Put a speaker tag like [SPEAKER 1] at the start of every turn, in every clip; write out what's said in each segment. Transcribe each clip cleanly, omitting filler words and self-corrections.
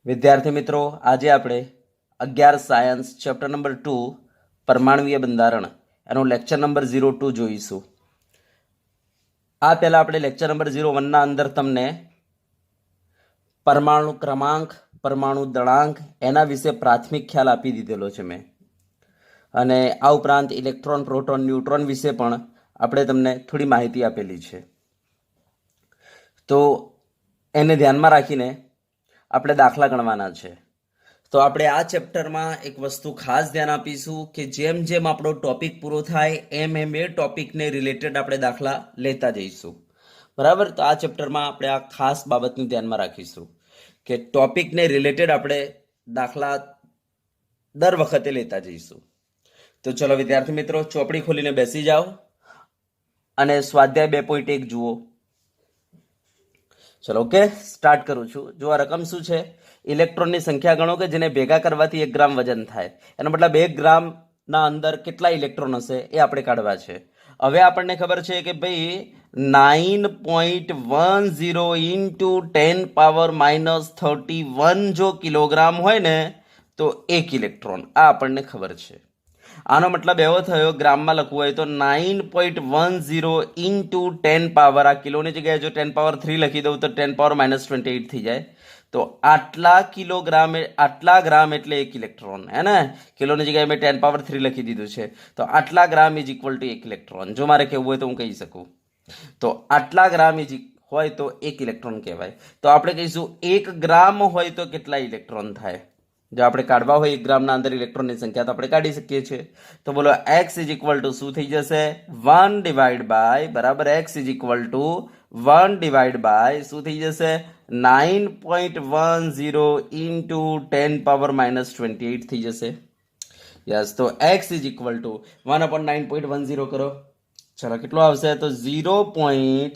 [SPEAKER 1] વિદ્યાર્થી મિત્રો, આજે આપણે 11 સાયન્સ ચેપ્ટર નંબર 2 પરમાણુય બંધારણ એનો લેક્ચર નંબર 02 જોઈશું. આ પહેલા આપણે લેક્ચર નંબર 01 ના અંદર તમને પરમાણુ ક્રમાંક, પરમાણુ દળાંક એના વિશે પ્રાથમિક ખ્યાલ આપી દીધેલો છે મેં. અને આ ઉપરાંત ઇલેક્ટ્રોન, પ્રોટોન, ન્યુટ્રોન વિશે પણ આપણે તમને થોડી માહિતી આપેલી છે. તો એને ધ્યાનમાં રાખીને આપણે દાખલા ગણવાના છે. તો આપણે આ ચેપ્ટરમાં એક વસ્તુ ખાસ ધ્યાન આપીશું કે જેમ જેમ આપણો ટોપિક પૂરો થાય એમ એમ એ ટોપિકને રિલેટેડ આપણે દાખલા લેતા જઈશું. બરાબર? તો આ ચેપ્ટરમાં આપણે આ ખાસ બાબતનું ધ્યાનમાં રાખીશું કે ટોપિકને રિલેટેડ આપણે દાખલા દર વખતે લેતા જઈશું. તો ચલો વિદ્યાર્થી મિત્રો, ચોપડી ખોલીને બેસી જાઓ અને સ્વાધ્યાય 2.1 જુઓ. ચલો ઓકે, સ્ટાર્ટ કરું છું. જો આ રકમ શું છે? ઇલેક્ટ્રોનની સંખ્યા ગણો કે જેને ભેગા કરવાથી 1 ગ્રામ વજન થાય. એનો મતલબ 1 ગ્રામના અંદર કેટલા ઇલેક્ટ્રોન હશે એ આપણે કાઢવા છે. હવે આપણને ખબર છે કે ભાઈ 9.10 ઇન્ટુ 10 પાવર -31 જો કિલોગ્રામ હોય ને તો 1 ઇલેક્ટ્રોન. આ આપણને ખબર છે. આનો મતલબ એવો થયો, ગ્રામમાં લખવું હોય તો 9.10 ઇન્ટુ 10 પાવર, આ કિલોની જગ્યાએ જો 10 પાવર 3 લખી દઉં તો 10 પાવર -28 થઈ જાય. તો આટલા કિલોગ્રામ, આટલા ગ્રામ એટલે 1 ઇલેક્ટ્રોન. હે ને? કિલોની જગ્યાએ મેં 10 પાવર 3 લખી દીધું છે. તો આટલા ગ્રામ ઇઝ ઇક્વલ ટુ 1 ઇલેક્ટ્રોન. જો મારે કહેવું હોય તો હું કહી શકું. તો આટલા ગ્રામ હોય તો 1 ઇલેક્ટ્રોન કહેવાય. તો આપણે કહીશું 1 ગ્રામ હોય તો કેટલા ઇલેક્ટ્રોન થાય. જો આપણે કાઢવા હોય 1 ગ્રામના અંદર ઇલેક્ટ્રોનની સંખ્યા તો આપણે કાઢી શકીએ છીએ. તો બોલો x ઇઝ ઇક્વલ ટુ શું થઈ જશે? 1 ડિવાઈડ બાય, બરાબર, x is equal to 1 divide by શું થઈ જશે? 9.10 ઇન્ટુ 10 પાવર -28 થઈ જશે. યસ, તો x ઇઝ ઇક્વલ ટુ 1/9.10 કરો. ચલો કેટલો આવશે? તો 0.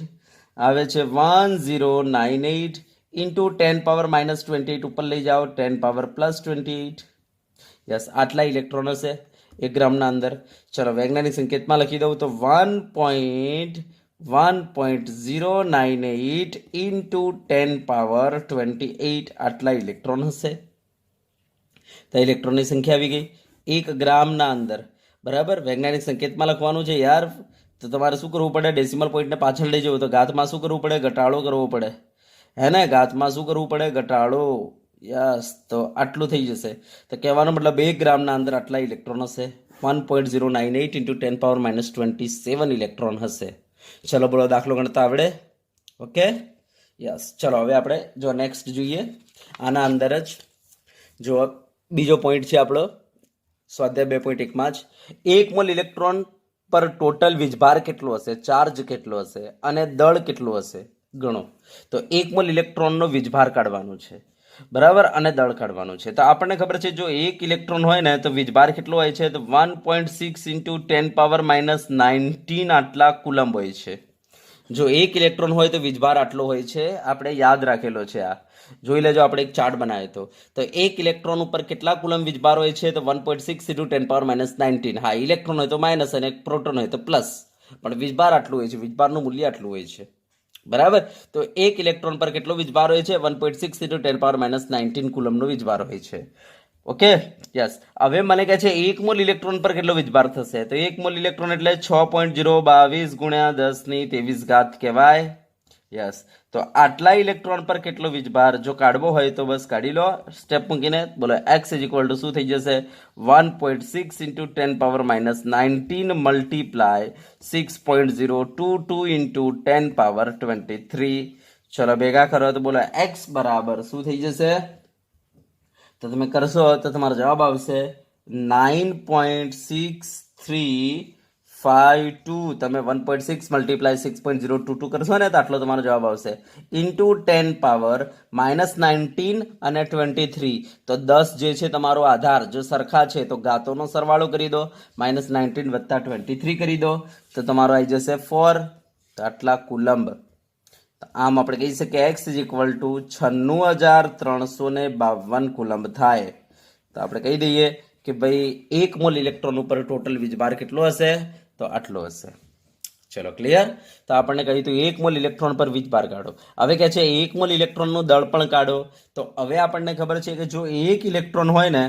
[SPEAKER 1] આવે છે 1098 ઇન્ટુ 10 પાવર -28 ઉપર લઈ જાઓ, 10 પાવર +28. યસ, આટલા ઇલેક્ટ્રોન હશે 1 ગ્રામના અંદર. ચલો વૈજ્ઞાનિક સંકેતમાં લખી દઉં તો 1.098 ઇન્ટુ 10 પાવર 28 આટલા ઇલેક્ટ્રોન હશે. તો ઇલેક્ટ્રોનની સંખ્યા આવી ગઈ 1 ગ્રામના અંદર. બરાબર? વૈજ્ઞાનિક સંકેતમાં લખવાનું છે યાર. તો તમારે શું કરવું પડે? ડેસિમલ પોઈન્ટને પાછળ લઈ જવું. તો ઘાતમાં શું કરવું પડે? ઘટાડો કરવો પડે. હે ને? ઘાતમાં શું કરવું પડે? ઘટાડો. યસ, તો આટલું થઈ જશે. તો કહેવાનો મતલબ 1 ગ્રામના અંદર આટલા ઇલેક્ટ્રોન હશે. 1.098 ઇન્ટુ 10 પાવર -27 ઇલેક્ટ્રોન હશે. ચલો બોલો, દાખલો ગણતા આવડે? Okay, yes. ચલો હવે આપણે જો નેક્સ્ટ જોઈએ. આના અંદર જ જો બીજો પોઈન્ટ છે આપણો સ્વાધ્યાય 2.1માં જ. 1 મોલ ઇલેક્ટ્રોન પર ટોટલ વીજભાર કેટલો હશે, ચાર્જ કેટલો હશે અને દળ કેટલું હશે ગણો. તો 1 મોલ ઇલેક્ટ્રોનનો વીજભાર કાઢવાનો છે, બરાબર, અને દળ કાઢવાનું છે. તો આપણને ખબર છે જો 1 ઇલેક્ટ્રોન હોય ને તો વીજભાર કેટલો હોય છે? તો 1.6 ઇન્ટુ 10 પાવર -19 આટલા કુલમ્બ હોય છે. જો 1 ઇલેક્ટ્રોન હોય તો વીજભાર આટલો હોય છે. આપણે યાદ રાખેલો છે. આ જોઈ લેજો, આપણે એક ચાર્ટ બનાવ્યો તો 1 ઇલેક્ટ્રોન ઉપર કેટલા કુલમ વીજભાર હોય છે? તો 1.6 ઇન્ટુ 10 પાવર -19. હા, ઇલેક્ટ્રોન હોય તો માઇનસ અને પ્રોટોન હોય તો પ્લસ, પણ વીજભાર આટલું હોય છે. વીજભારનું મૂલ્ય આટલું હોય છે. બરાબર? તો 1 ઇલેક્ટ્રોન પર કેટલો વીજભાર હોય છે? 1.6 ઇન્ટુ 10 પાવર -19 કુલમનો વીજભાર હોય છે. Okay, yes. હવે મને કહે છે 1 મોલ ઇલેક્ટ્રોન પર કેટલો વીજભાર થશે? તો 1 મોલ ઇલેક્ટ્રોન એટલે 6.022 ગુણ્યા 10⁻23 કહેવાય. યસ, તો આટલા ઇલેક્ટ્રોન પર કેટલો વીજભાર જો કાઢવો હોય તો બસ કાઢી લો સ્ટેપ મૂકીને. બોલો x ઇઝ ઇક્વલ ટુ શું થઈ જશે? 1.6 into 10 power -19 multiply 6.022 into 10 power 23. ચલો ભેગા કરો તો બોલો x બરાબર શું થઈ જશે? તો તમે કરશો તો તમારો જવાબ આવશે 9.6352. તમે 1.6 મલ્ટીપ્લાય 6.022 કરશો ને તો આટલો તમારો જવાબ આવશે. ઇન્ટુ 10 પાવર -19 અને 23. તો 10 જે છે તમારો આધાર, જો સરખા છે તો ઘાતોનો સરવાળો કરી દો, -19 વત્તા 23 કરી દો તો તમારો આવી જશે 4. તો આટલા કુલંબ. આમ આપણે કહી શકીએ x is equal two 96,352 coulomb થાય. તો આપણે કહી દઈએ કે ભાઈ 1 મોલ ઇલેક્ટ્રોન ઉપર ટોટલ વીજભાર કેટલો હશે? તો આટલો હશે. ચલો ક્લિયર. તો આપણને કહ્યું હતું 1 મોલ ઇલેક્ટ્રોન પર વીજભાર કાઢો. હવે કહે છે 1 મોલ ઇલેક્ટ્રોનનું દળ પણ કાઢો. તો હવે આપણને ખબર છે કે જો 1 ઇલેક્ટ્રોન હોય ને,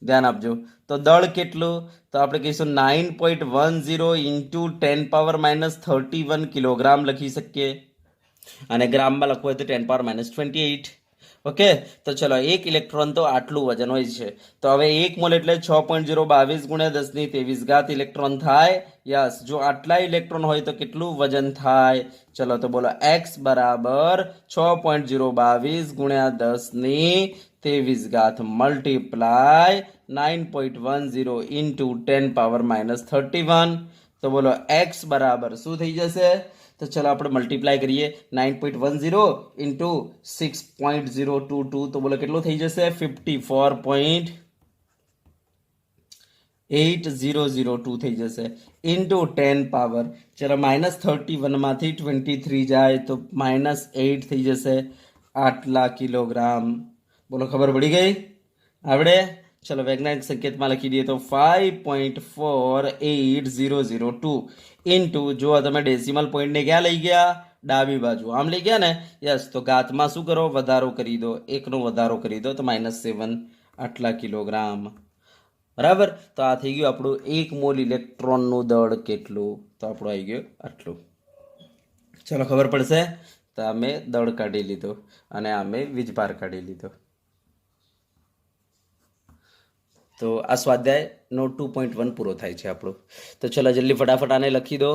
[SPEAKER 1] ધ્યાન આપજો, તો દળ કેટલું, તો આપણે કહીશું 9.10 ઇન્ટુ 10⁻31 કિલોગ્રામ લખી શકીએ, અને ગ્રામમાં લખવું હોય તો 10⁻28. ઓકે, તો ચલો 1 ઇલેક્ટ્રોન તો આટલું વજન હોય છે. તો હવે 1 મોલ એટલે 6.022 ગુણ્યા 10⁻23 ઇલેક્ટ્રોન થાય. યસ, જો આટલા ઇલેક્ટ્રોન હોય તો કેટલું વજન થાય? ચલો તો બોલો, x બરાબર 6.022 ગુણ્યા 10⁻23 મલ્ટીપ્લાય 9.10 ઇન્ટુ 10⁻31. તો બોલો x બરાબર શું થઈ જશે? તો ચલો આપણે મલ્ટીપ્લાય કરીએ. 9.10 ઇન્ટુ 6.022, તો બોલો કેટલું થઈ જશે? 54.8002 થઈ જશે ઇન્ટુ 10 પાવર. ચલો -31 માંથી 23 જાય તો -8 થઈ જશે, આટલા કિલોગ્રામ. બોલો ખબર પડી ગઈ? આવડે? ચલો વૈજ્ઞાનિક સંકેતમાં લખી દઈએ તો 5.48002 ઇન્ટુ, જો તમે ડેસિમલ પોઈન્ટને ક્યાં લઈ ગયા? ડાબી બાજુ આમ લઈ ગયા ને. યસ, તો ઘાતમાં શું કરો? વધારો કરી દો, 1નો વધારો કરી દો તો -7, આટલા કિલોગ્રામ. બરાબર. તો આ થઈ ગયું આપણું 1 મોલ ઇલેક્ટ્રોનનું દળ કેટલું? તો આપણું આવી ગયું આટલું. ચલો ખબર પડશે. તો અમે દળ કાઢી લીધો અને અમે વીજભાર કાઢી લીધો. તો આ સ્વાધ્યાયનો 2.1 પૂરો થાય છે આપણો. તો ચલો જલ્દી ફટાફટ આને લખી દો,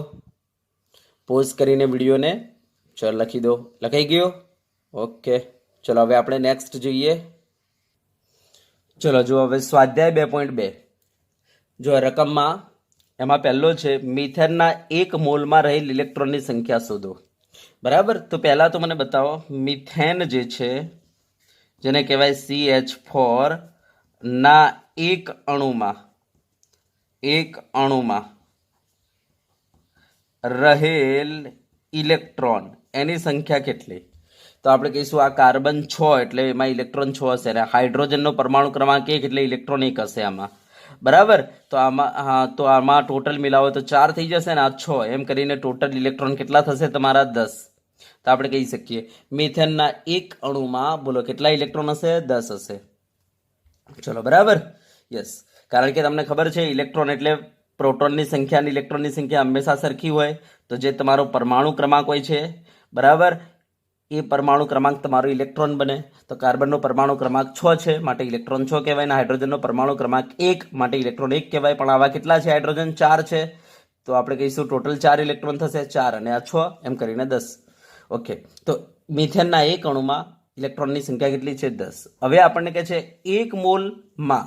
[SPEAKER 1] પોઝ કરીને વિડીયોને. ચલો લખી દો. લખાઈ ગયો? ઓકે. ચલો હવે આપણે નેક્સ્ટ જોઈએ. ચલો જો હવે સ્વાધ્યાય 2.2. જો રકમમાં એમાં પહેલો છે મિથેનના 1 મોલમાં રહેલ ઇલેક્ટ્રોનની સંખ્યા શોધો. બરાબર. તો પહેલાં તો મને બતાવો, મિથેન જે છે, જેને કહેવાય CH4 ના એક અણુમાં રહેલ ઇલેક્ટ્રોન એની સંખ્યા કેટલી? તો આપણે કહીશું આ કાર્બન 6 એટલે એમાં ઇલેક્ટ્રોન 6 હશે, અને હાઇડ્રોજનનો પરમાણુ ક્રમાંક 1 એટલે ઇલેક્ટ્રોન 1 હશે આમાં. બરાબર. તો આમાં ટોટલ મિલાવો તો 4 થઈ જશે ને આ 6, એમ કરીને ટોટલ ઇલેક્ટ્રોન કેટલા થશે તમારા? 10. તો આપણે કહી શકીએ મિથેનના એક અણુમાં બોલો કેટલા ઇલેક્ટ્રોન હશે? 10 હશે. ચલો બરાબર. યસ, કારણ કે તમને ખબર છે ઇલેક્ટ્રોન એટલે પ્રોટોનની સંખ્યા અને ઇલેક્ટ્રોનની સંખ્યા હંમેશા સરખી હોય. તો જે તમારો પરમાણુ ક્રમાંક હોય છે, બરાબર, એ પરમાણુ ક્રમાંક તમારો ઇલેક્ટ્રોન બને. તો કાર્બનનો પરમાણુ ક્રમાંક 6 છે માટે ઇલેક્ટ્રોન 6 કહેવાય, અને હાઇડ્રોજનનો પરમાણુ ક્રમાંક 1 માટે ઇલેક્ટ્રોન 1 કહેવાય. પણ આવા કેટલા છે? હાઇડ્રોજન 4 છે, તો આપણે કહીશું ટોટલ 4 ઇલેક્ટ્રોન થશે, 4 અને આ 6, એમ કરીને 10. ઓકે, તો મિથેનના એક અણુમાં ઇલેક્ટ્રોનની સંખ્યા કેટલી છે? 10. હવે આપણને કહે છે 1 મોલમાં,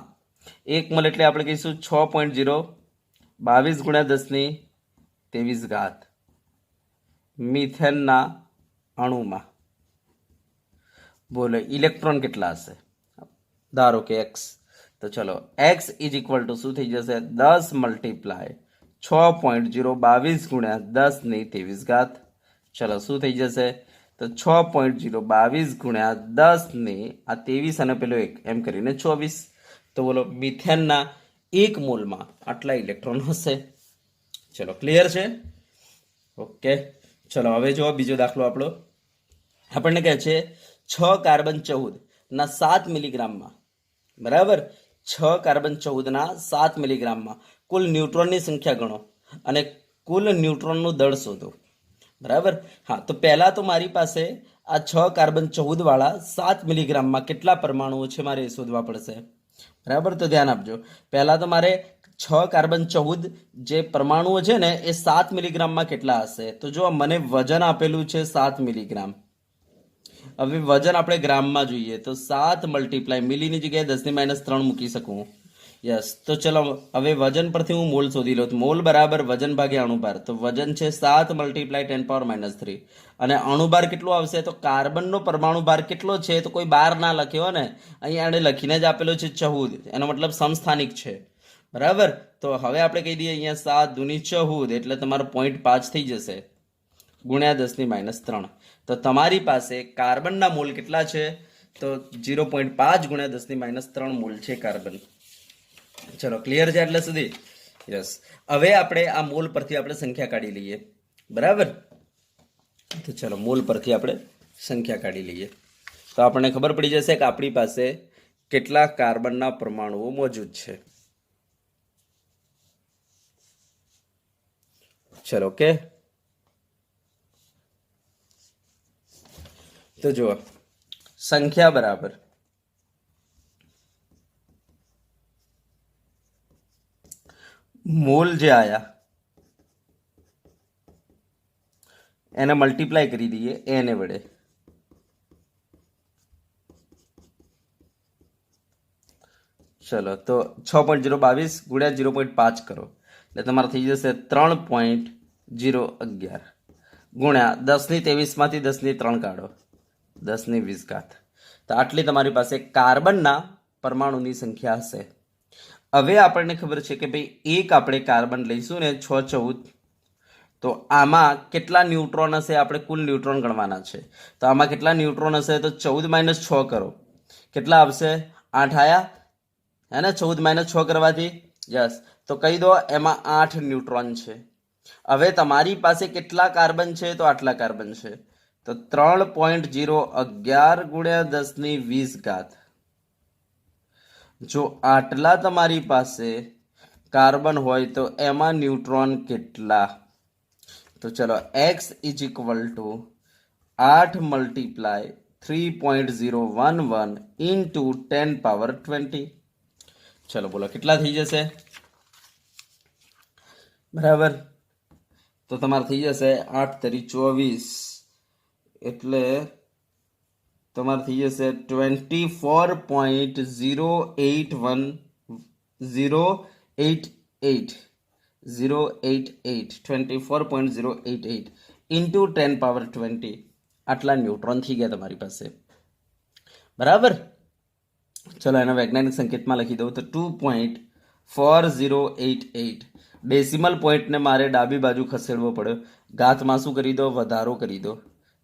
[SPEAKER 1] 1 મોલ એટલે આપણે કહીશું 6.022 ગુણ્યા 10⁻23 મિથેનના અણુમાં બોલો ઇલેક્ટ્રોન કેટલા હશે? ધારો કે x. તો ચલો x ઇઝ ઇક્વલ ટુ શું થઈ જશે? 10 મલ્ટીપ્લાય 6.022 ગુણ્યા 10⁻23. ચલો શું થઈ જશે? તો 6.022 ગુણ્યા 10⁻23 અને પેલો 1 એમ કરીને 24. તો બોલો મિથેનના 1 મોલમાં આટલા ઇલેક્ટ્રોન હશે. ચલો ક્લિયર છે? ઓકે. ચલો હવે જો બીજો દાખલો આપણો. આપણને કહે છે 6 કાર્બન 14 ના 7 મિલીગ્રામમાં, બરાબર, 6 કાર્બન 14 ના 7 મિલીગ્રામમાં કુલ ન્યુટ્રોનની સંખ્યા ગણો અને કુલ ન્યુટ્રોનનું દળ શોધો. બરાબર. હા, તો પહેલાં તો મારી પાસે આ 6 કાર્બન 14 વાળા 7 મિલીગ્રામમાં કેટલા પરમાણુઓ છે મારે એ શોધવા પડશે. બરાબર. તો ધ્યાન આપજો. પહેલાં તો મારે 6 કાર્બન 14 જે પરમાણુઓ છે ને એ 7 મિલીગ્રામમાં કેટલા હશે? તો જો મને વજન આપેલું છે 7 મિલીગ્રામ. હવે વજન આપણે ગ્રામમાં જોઈએ તો 7 મલ્ટીપ્લાય, મિલીની જગ્યાએ 10⁻³ મૂકી શકું. યસ, તો ચલો હવે વજન પરથી હું મોલ શોધી લઉં. મોલ બરાબર વજન ભાગ્યા અણુભાર. તો વજન છે 7 મલ્ટીપ્લાય 10⁻³ અને અણુભાર કેટલું આવશે? તો કાર્બનનો પરમાણુ ભાર કેટલો છે? તો કોઈ બાર ના લખ્યો ને, અહીંયા એને લખીને જ આપેલો છે 14, એનો મતલબ સમસ્થાનિક છે. બરાબર. તો હવે આપણે કહી દઈએ અહીંયા 7 દુની 14 એટલે તમારો 0.5 થઈ જશે ગુણ્યા 10⁻³ તો તમારી પાસે કાર્બનના મોલ કેટલા છે? તો 0.5 ગુણ્યા 10⁻³ મોલ છે કાર્બન. ચલો ક્લિયર છે એટલે સુધી? યસ. હવે આપણે આ મોલ પરથી આપણે સંખ્યા કાઢી લઈએ. બરાબર. તો ચલો મૂળ પરથી આપણે સંખ્યા કાઢી લઈએ. તો આપણને ખબર પડી જશે કે આપણી પાસે કેટલા કાર્બનના પરમાણુઓ મોજૂદ છે. ચલો ઓકે. તો જુઓ સંખ્યા બરાબર મોલ જે આયા એને મલ્ટીપ્લાય કરી દઈએ એને વડે. ચલો તો 6.022 ગુણ્યા 0.5 કરો એટલે તમારે થઈ જશે 3.011 ગુણ્યા 10⁻23 માંથી 10⁻3 કાઢો 10⁻20. તો આટલી તમારી પાસે કાર્બનના પરમાણુની સંખ્યા હશે. હવે આપણને ખબર છે કે ભાઈ એક આપણે કાર્બન લઈશું ને 6 14, તો આમાં કેટલા ન્યુટ્રોન હશે? આપણે કુલ ન્યુટ્રોન ગણવાના છે. તો આમાં કેટલા ન્યુટ્રોન હશે? તો 14 - 6 કરો કેટલા આવશે? 8 આયા હે ને? 14 - 6 કરવાથી યસ. તો કહી દો એમાં 8 ન્યુટ્રોન છે. હવે તમારી પાસે કેટલા કાર્બન છે? તો આટલા કાર્બન છે. તો 3.011 ગુણ્યા 10⁻20. જો આટલા તમારી પાસે કાર્બન હોય તો એમાં ન્યુટ્રોન કેટલા? તો ચલો x = 8 × 3.011 × 10⁻20. ચલો બોલો કેટલા થઈ જશે? બરાબર. તો તમારે થઈ જશે 8 × 24 એટલે તમારે થઈ જશે 24.088 ઇન્ટુ 10⁻20. આટલા ન્યુટ્રોન થઈ ગયા તમારી પાસે. બરાબર. ચલો એના વૈજ્ઞાનિક સંકેતમાં લખી દઉં તો 2.4088. ડેસિમલ પોઈન્ટને મારે ડાબી બાજુ ખસેડવો પડ્યો. ઘાતમાં શું કરી દો? વધારો કરી દો.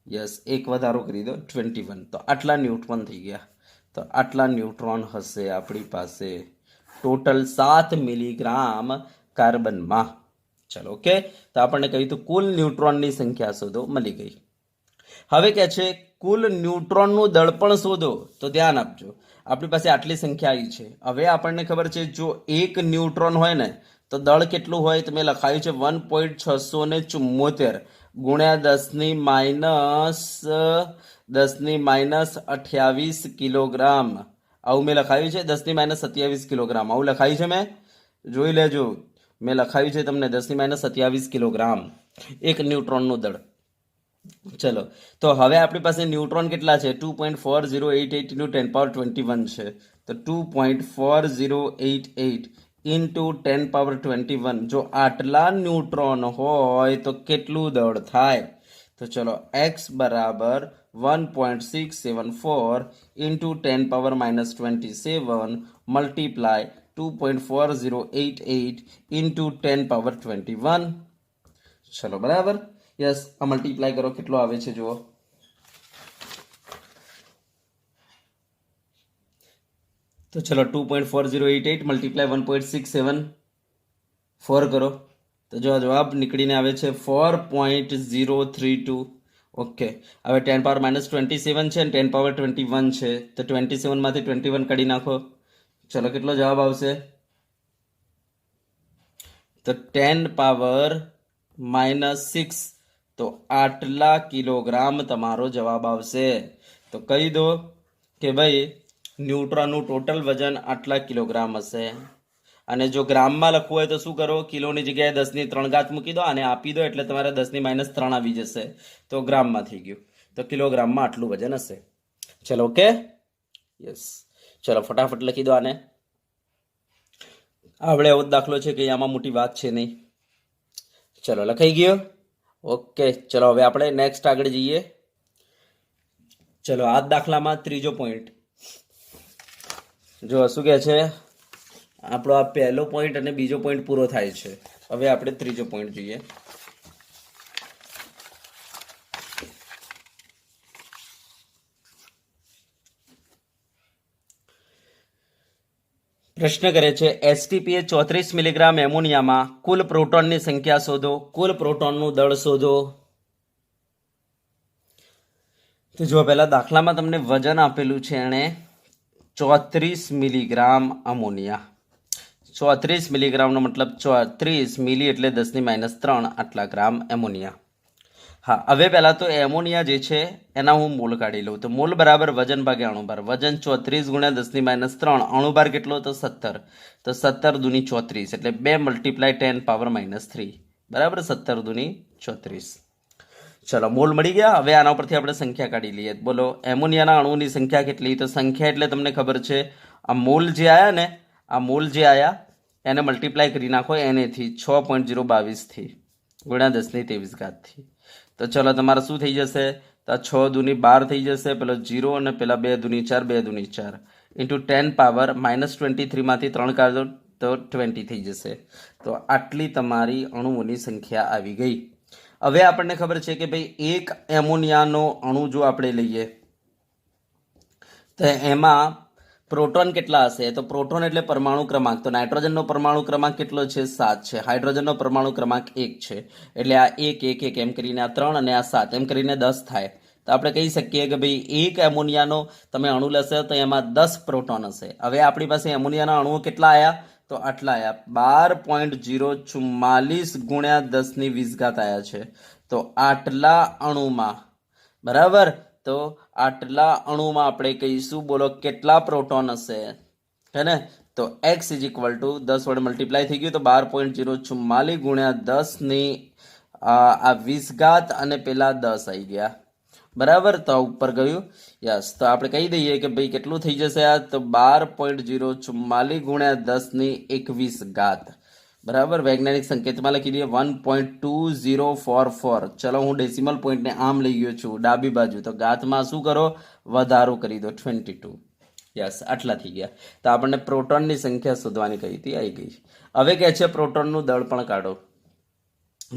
[SPEAKER 1] યસ, એક વધારો કરી દો 21. તો આટલા ન્યુટ્રોન થઈ ગયા. તો આટલા ન્યુટ્રોન હશે આપણી પાસે ટોટલ 7 મિલીગ્રામ કાર્બનમાં. ચલો ઓકે. તો આપણને કહ્યું તો કુલ ન્યુટ્રોનની સંખ્યા શોધો, મળી ગઈ. હવે કે છે કુલ ન્યુટ્રોનનું દળ પણ શોધો. તો ધ્યાન આપજો, આપણી પાસે આટલી સંખ્યા આવી છે. હવે આપણને ખબર છે જો એક ન્યુટ્રોન હોય ને તો દળ કેટલું હોય? તો મેં લખાયું છે 1.674 ગુણ્યા 10⁻28 કિલોગ્રામ. આવું મેં લખાયું છે. 10⁻27 કિલોગ્રામ આવું લખાયું છે મેં. જોઈ લેજો, મેં લખાયું છે તમને 10⁻27 કિલોગ્રામ એક ન્યુટ્રોનનું દળ. ચલો તો હવે આપણી પાસે ન્યુટ્રોન કેટલા છે? 2.4088 × 10⁻21 છે. તો 2.4088 ઇન્ટુ 10⁻21. જો આટલા ન્યુટ્રોન હોય તો કેટલું દળ થાય? તો ચલો x બરાબર 1.674 ઇન્ટુ 10⁻27 મલ્ટીપ્લાય 2.4088 ઇન્ટુ 10⁻21. ચલો બરાબર. યસ, આ મલ્ટીપ્લાય કરો કેટલો આવે છે જુઓ. તો ચલો 2.4088 મલ્ટીપ્લાય 1.674 કરો તો જો જવાબ નીકળીને આવે છે 4.032. ઓકે. હવે 10⁻27 છે અને 10⁻21 છે. તો 27 માંથી 21 કાઢી નાખો. ચલો કેટલો જવાબ આવશે? તો 10⁻⁻6. તો આટલા કિલોગ્રામ તમારો જવાબ આવશે. તો કહી દો કે ભાઈ ન્યુટ્રોનનું ટોટલ વજન આટલા કિલોગ્રામ હશે. અને જો ગ્રામમાં લખવું હોય તો શું કરો? કિલોની જગ્યાએ 10⁻3 મૂકી દો અને આપી દો એટલે તમારે 10⁻3 આવી જશે. તો ગ્રામમાં થઈ ગયું. તો કિલોગ્રામમાં આટલું વજન હશે. ચલો ઓકે. યસ, ચલો ફટાફટ લખી દો આને. આપણે એવો દાખલો છે કે આમાં મોટી વાત છે નહીં. ચલો લખાઈ ગયો. ઓકે. ચલો હવે આપણે નેક્સ્ટ આગળ જઈએ. ચલો આ દાખલામાં ત્રીજો પોઈન્ટ જો શું કહે છે, આપણો આ પહેલો પોઈન્ટ અને બીજો પોઈન્ટ પૂરો થાય છે. હવે આપણે ત્રીજો પોઈન્ટ જોઈએ. પ્રશ્ન કરે છે એસટીપીએ 34 મિલીગ્રામ એમોનિયામાં કુલ પ્રોટોનની સંખ્યા શોધો, કુલ પ્રોટોનનું દળ શોધો. તો જો પહેલા દાખલામાં તમને વજન આપેલું છે એણે 34 મિલીગ્રામ અમોનિયા. 34 મિલીગ્રામનો મતલબ 34 મિલી એટલે 10⁻³ આટલા ગ્રામ એમોનિયા. હા, હવે પહેલાં તો એમોનિયા જે છે એના હું મોલ કાઢી લઉં. તો મોલ બરાબર વજન ભાગ્યા અણુભાર. વજન 34 ગુણ્યા 10⁻³ અણુભાર કેટલો તો 17. તો 17 દુની 34 એટલે 2 × 10⁻³ બરાબર 17 દુની 34. ચલો મોલ મળી ગયા. હવે આના ઉપરથી આપણે સંખ્યા કાઢી લઈએ. બોલો એમોનિયાના અણુની સંખ્યા કેટલી? તો સંખ્યા એટલે તમને ખબર છે આ મોલ જે આવ્યા ને, આ મોલ જે આવ્યા એને મલ્ટીપ્લાય કરી નાખો એનેથી 6.022 ગુણ્યા 10⁻23. તો ચલો તમારે શું થઈ જશે? તો 6 દુની 12 થઈ જશે, પેલો 0 અને પેલા 2 દુની 4, 2 દુની 4 ઇન્ટુ 10⁻−23 માંથી 3 કાઢો તો 20 થઈ જશે. તો આટલી તમારી અણુઓની સંખ્યા આવી ગઈ. હવે આપણને ખબર છે કે ભાઈ એક એમોનિયાનો અણુ જો આપણે લઈએ તો એમાં પ્રોટોન કેટલા હશે? તો પ્રોટોન એટલે પરમાણુ ક્રમાંક. તો નાઇટ્રોજનનો પરમાણુ ક્રમાંક કેટલો છે? 7 છે. હાઇડ્રોજનનો પરમાણુ ક્રમાંક 1 છે. એટલે આ 1 1 1 એમ કરીને આ 3 અને આ 7 એમ કરીને 10 થાય. તો આપણે કહી શકીએ કે ભાઈ એક એમોનિયાનો તમે અણુ લેશો તો એમાં 10 પ્રોટોન હશે. હવે આપણી પાસે એમોનિયાના અણુઓ કેટલા આવ્યા? તો આટલા આવ્યા 12.044 ગુણ્યા 10⁻20 આવ્યા છે. તો આટલા અણુમાં બરાબર, તો આટલા અણુમાં આપણે કહીશું બોલો કેટલા પ્રોટોન હશે, હે ને? તો x = 10 વડે મલ્ટીપ્લાય થઈ ગયું તો 12.044 ગુણ્યા 10⁻20 અને પેલા 10 આવી ગયા બરાબર. તો ઉપર ગયું યસ. તો આપણે કહી દઈએ કે ભાઈ કેટલું થઈ જશે આ? તો 12.044 ગુણ્યા 10⁻21 બરાબર. વૈજ્ઞાનિક સંકેતમાં લખી દઈએ 1.2044. ચલો હું ડેસિમલ પોઈન્ટને આમ લઈ ગયો છું ડાબી બાજુ, તો ઘાતમાં શું કરો? વધારો કરી દો 22. યસ, આટલા થઈ ગયા. તો આપણને પ્રોટોનની સંખ્યા શોધવાની કહી હતી, આવી ગઈ. હવે કહે છે પ્રોટોનનું દળ પણ કાઢો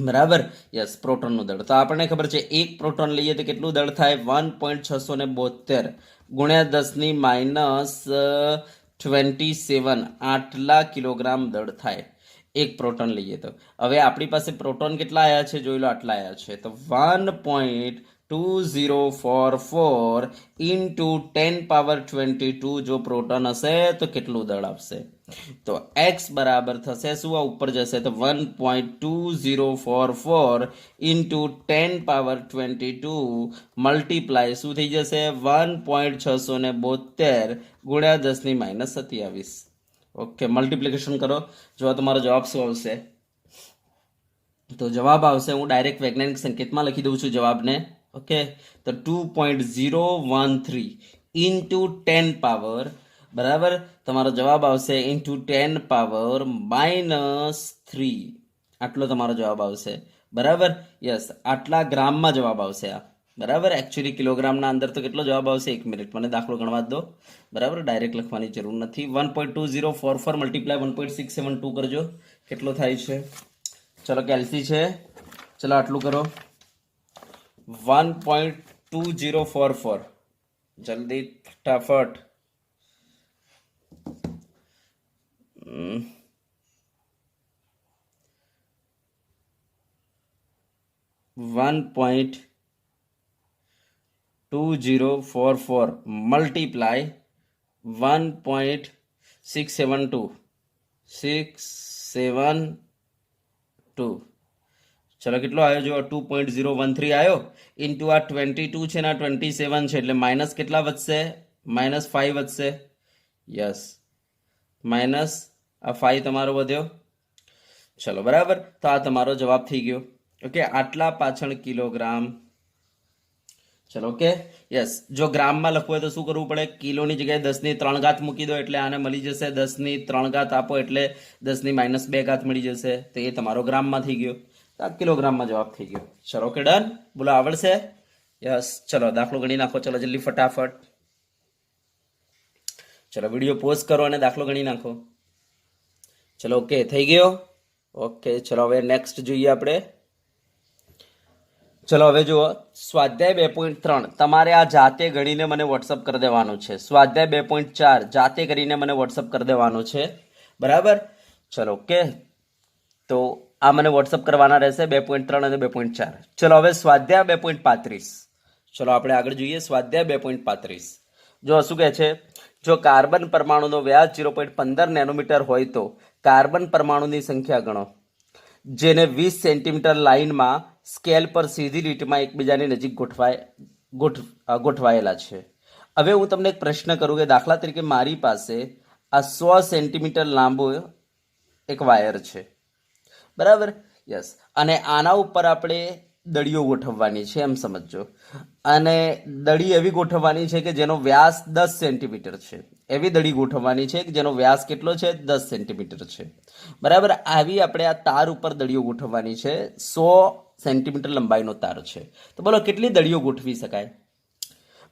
[SPEAKER 1] બરાબર. યસ, પ્રોટોનનું દળ. તો આપણને ખબર છે એક પ્રોટોન લઈએ તો કેટલું દળ થાય? 1.672 ગુણ્યા 10⁻27 આટલા કિલોગ્રામ દળ થાય એક પ્રોટોન લઈએ તો. હવે આપણી પાસે પ્રોટોન કેટલા આવ્યા છે જોઈ લો, આટલા આવ્યા છે. તો 1.2044 ઇન્ટુ 10⁻22 જો પ્રોટોન હશે તો કેટલું દળ આપશે? તો x બરાબર થશે શું? આ ઉપર જશે તો 1.2044 ઇન્ટુ 10⁻22 મલ્ટીપ્લાય શું થઈ જશે? 1.672 ગુણ્યા 10⁻27. ઓકે, મલ્ટીપ્લિકેશન કરો. જો તમારો જવાબ શું આવશે? તો જવાબ આવશે, હું ડાયરેક્ટ વૈજ્ઞાનિક સંકેતમાં લખી દઉં છું જવાબને. ઓકે, તો 2.013 ઇન્ટુ 10 પાવર બરાબર. તમારો જવાબ આવશે ઇન્ટુ 10⁻³ આટલો તમારો જવાબ આવશે બરાબર. યસ, આટલા ગ્રામમાં જવાબ આવશે આ બરાબર. એકચ્યુઅલી કિલોગ્રામના અંદર તો કેટલો જવાબ આવશે? 1 મિનિટ મને દાખલો ગણવા દો બરાબર. ડાયરેક્ટ લખવાની જરૂર નથી. 1.2044 મલ્ટીપ્લાય 1.672 કરજો, કેટલો થાય છે? ચલો કેલ્સી છે, ચલો આટલું કરો 1.2044 જલ્દી ફટાફટ. 1.2044 મલ્ટીપ્લાય 1.672 ચલો કેટલો આવ્યો જો? 2.013 આવ્યો ઇન્ટુ આ 22 છે ને આ 27 છે એટલે માઇનસ કેટલા વધશે? -5 વધશે. યસ, માઇનસ આ 5 તમારો વધ્યો. ચલો બરાબર. તો આ તમારો જવાબ થઈ ગયો. ઓકે, આટલા પાછળ કિલોગ્રામ. ચલો ઓકે. યસ, જો ગ્રામમાં લખવું હોય તો શું કરવું પડે? કિલોની જગ્યાએ 10⁻³ મૂકી દો એટલે આને મળી જશે. 10⁻³ આપો એટલે 10⁻² મળી જશે. તો એ તમારો ગ્રામમાં થઈ ગયો. આ કિલોગ્રામમાં જવાબ થઈ ગયો. ચલો ઓકે, ડન. બોલો આવડશે? યસ, ચલો દાખલો ગણી નાખો. ચલો જલ્દી ફટાફટ. ચલો વિડીયો પોઝ કરો અને દાખલો ગણી નાખો. ચલો ઓકે, થઈ ગયો. ઓકે, ચલો હવે નેક્સ્ટ જોઈએ આપણે. ચલો હવે જુઓ, સ્વાધ્યાય 2.3 તમારે આ જાતે ગણીને મને વોટ્સઅપ કરી દેવાનું છે. સ્વાધ્યાય 2.4 જાતે કરીને મને વોટ્સઅપ કરી દેવાનું છે. બરાબર, ચલો ઓકે. તો આ મને વોટ્સઅપ કરવાના રહેશે 2.3 અને 2.4. ચલો હવે સ્વાધ્યાય 2.35. ચલો આપણે આગળ જોઈએ. સ્વાધ્યાય 2.35 જો શું કહે છે, જો કાર્બન પરમાણુનો વ્યાસ 0.15 નેનોમીટર હોય તો કાર્બન પરમાણુની સંખ્યા ગણો જેને 20 સેન્ટીમીટર લાઇનમાં સ્કેલ પર સીધી લીટીમાં એકબીજાની નજીક ગોઠવાયેલા છે. હવે હું તમને એક પ્રશ્ન કરું કે દાખલા તરીકે મારી પાસે આ 100 સેન્ટીમીટર લાંબો એક વાયર છે. બરાબર, યસ. અને આના ઉપર આપણે દડીઓ ગોઠવવાની છે, એમ સમજો. અને દડી એવી ગોઠવવાની છે કે જેનો વ્યાસ 10 સેન્ટીમીટર છે. એવી દડી ગોઠવવાની છે કે જેનો વ્યાસ કેટલો છે? 10 સેન્ટીમીટર છે. બરાબર, આવી આપણે આ તાર ઉપર દડીઓ ગોઠવવાની છે. 100 સેન્ટીમીટર લંબાઈનો તાર છે. તો બોલો કેટલી દડીઓ ગોઠવી શકાય?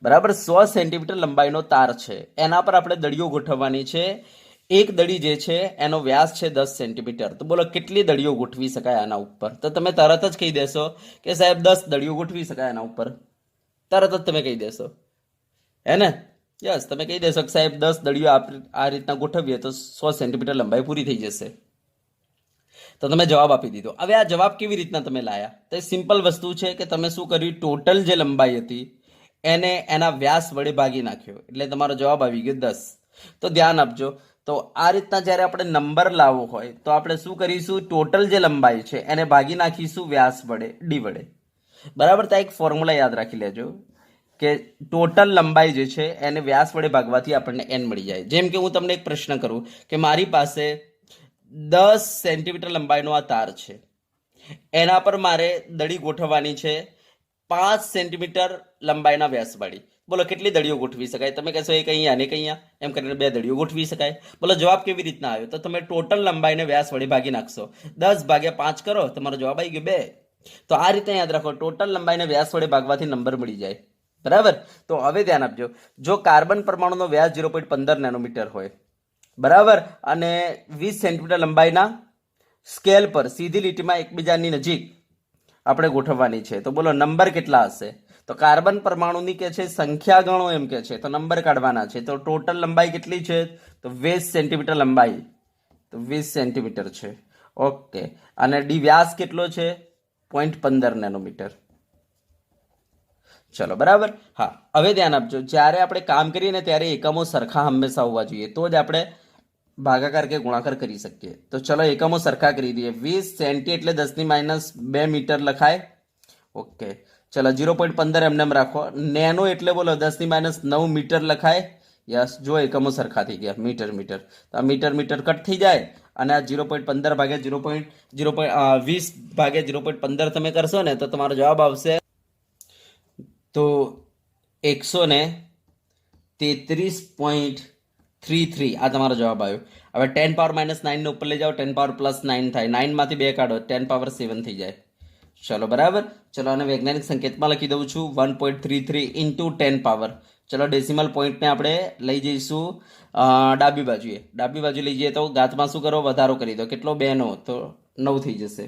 [SPEAKER 1] બરાબર, 100 સેન્ટીમીટર લંબાઈનો તાર છે, એના પર આપણે દડીઓ ગોઠવવાની છે. એક દડી જે છે એનો વ્યાસ છે 10 સેન્ટીમીટર. તો બોલો કેટલી દડીઓ ગોઠવી શકાય આના ઉપર? તો તમે તરત જ કહી દેશો કે સાહેબ 10 દડીઓ ગોઠવી શકાય આના ઉપર. તરત જ તમે કહી દેશો, હે ને? યસ, તમે કહી દેશો કે સાહેબ 10 દડીઓ આ રીતના ગોઠવીએ તો 100 સેન્ટીમીટર લંબાઈ પૂરી થઈ જશે. તો તમે જવાબ આપી દીધો. હવે આ જવાબ કેવી રીતના તમે લાયા? તો એ સિમ્પલ વસ્તુ છે કે તમે શું કર્યું, ટોટલ જે લંબાઈ હતી એને એના વ્યાસ વડે ભાગી નાખ્યો, એટલે તમારો જવાબ આવી ગયો 10. તો ધ્યાન આપજો. તો આ રીતના જ્યારે આપણે નંબર લાવવો હોય તો આપણે શું કરીશું, ટોટલ જે લંબાઈ છે એને ભાગી નાખીશું વ્યાસ વડે, ડી વડે. બરાબર, તો એક ફોર્મ્યુલા યાદ રાખી લેજો કે ટોટલ લંબાઈ જે છે એને વ્યાસ વડે ભાગવાથી આપણને એન મળી જાય. જેમ કે હું તમને એક પ્રશ્ન કરું કે મારી પાસે 10 સેન્ટીમીટર લંબાઈનો આ તાર છે, એના પર મારે દડી ગોઠવવાની છે 5 સેન્ટીમીટર લંબાઈના વ્યાસવાળી. બોલો કેટલી દડીઓ ગોઠવી શકાય? તમે કહેશો એક અહીંયા અને એક અહીંયા, એમ કરીને 2 દડીઓ ગોઠવી શકાય. બોલો જવાબ કેવી રીતના આવ્યો? તો તમે ટોટલ લંબાઈને વ્યાસ વડે ભાગી નાખશો. 10 ભાગ્યા 5 કરો, તમારો જવાબ આવી ગયો 2. તો આ રીતે યાદ રાખો, ટોટલ લંબાઈને વ્યાસ વડે ભાગવાથી નંબર મળી જાય. બરાબર, તો હવે ધ્યાન આપજો. જો કાર્બન પરમાણુનો વ્યાસ 0.15 નેનોમીટર હોય, બરાબર, અને 20 સેન્ટીમીટર લંબાઈના સ્કેલ પર સીધી લીટીમાં એકબીજાની નજીક આપણે ગોઠવવાની છે. તો બોલો નંબર કેટલા હશે? તો કાર્બન પરમાણુની કે છે સંખ્યા ગણો એમ કે છે, તો નંબર કાઢવાના છે. તો ટોટલ લંબાઈ કેટલી છે? તો 20 સેન્ટીમીટર લંબાઈ, તો 20 સેન્ટીમીટર છે. ઓકે, અને ડી વ્યાસ કેટલો છે? 0.15 નેનોમીટર. ચલો બરાબર. હા, હવે ધ્યાન આપજો, જ્યારે આપણે કામ કરીએ ને ત્યારે એકમો સરખા હંમેશા હોવા જોઈએ, તો જ આપણે ભાગાકાર કે ગુણાકાર કરી શકીએ. તો ચલો એકમો સરખા કરી દઈએ. 20 સેન્ટી એટલે 10⁻2 મીટર લખાય. ઓકે, ચલો 0.15 એમને એમ રાખો. નેનો એટલે બોલો 10⁻9 મીટર લખાય. યસ, જો એકમો સરખા થઈ ગયા, મીટર મીટર. તો આ મીટર મીટર કટ થઈ જાય અને આ 0.15 ભાગ્યા 20 ભાગ્યા 0.15 તમે કરશો ને તો તમારો જવાબ આવશે તો 133.33. આ તમારો જવાબ આવ્યો. હવે 10 પાવર -9 ને ઉપર લઈ જાઓ, 10 પાવર +9 થાય. 9 માંથી 2 કાઢો, 10 પાવર 7 થઈ જાય. ચલો બરાબર. ચલો આને વૈજ્ઞાનિક સંકેતમાં લખી દઉં છું, 1.33 ઇન્ટુ 10 પાવર. ચલો ડેસિમલ પોઈન્ટને આપણે લઈ જઈશું ડાબી બાજુએ. ડાબી બાજુ લઈ જઈએ તો ઘાતમાં શું કરો, વધારો કરી દો. કેટલો? 2 નો, તો 9 થઈ જશે.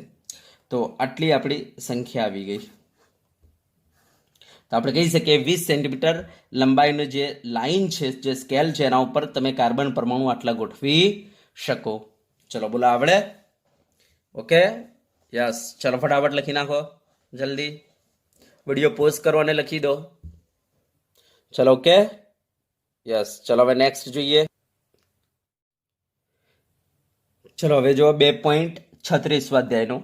[SPEAKER 1] તો આટલી આપણી સંખ્યા આવી ગઈ. તો આપણે કહી શકીએ 20 સેન્ટીમીટર લંબાઈનો જે લાઈન છે, જે સ્કેલ છે, એના ઉપર તમે કાર્બન પરમાણુ આટલા ગોઠવી શકો. ચલો બોલો, આવડે? Okay, yes. ચલો ફટાફટ લખી નાખો જલ્દી. વિડીયો પોઝ કરો અને લખી દો. ચલો ઓકે, યસ. ચલો હવે નેક્સ્ટ જોઈએ. ચલો હવે જો 2.36 સ્વાધ્યાયનો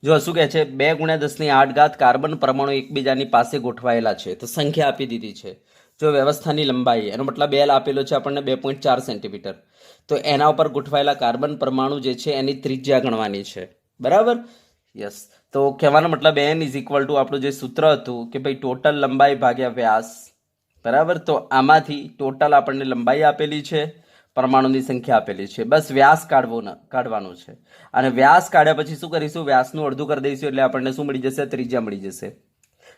[SPEAKER 1] જો શું કહે છે, 2 × 10⁸ કાર્બન પરમાણુ એકબીજાની પાસે ગોઠવાયેલા છે. તો સંખ્યા આપી દીધી છે. જો વ્યવસ્થાની લંબાઈ, એનો મતલબ L આપેલો છે આપણને 2.4 સેન્ટીમીટર. તો એના ઉપર ગોઠવાયેલા કાર્બન પરમાણુ જે છે એની ત્રિજ્યા ગણવાની છે. બરાબર, યસ. તો કહેવાનો મતલબ N = આપણું જે સૂત્ર હતું કે ભાઈ ટોટલ લંબાઈ ભાગ્યા વ્યાસ. બરાબર, તો આમાંથી ટોટલ આપણને લંબાઈ આપેલી છે, પરમાણુની સંખ્યા આપેલી છે, બસ વ્યાસ કાઢવાનો છે. અને વ્યાસ કાઢ્યા પછી શું કરીશું, વ્યાસનું અડધું કરી દઈશું, એટલે આપણને શું મળી જશે, ત્રિજ્યા મળી જશે.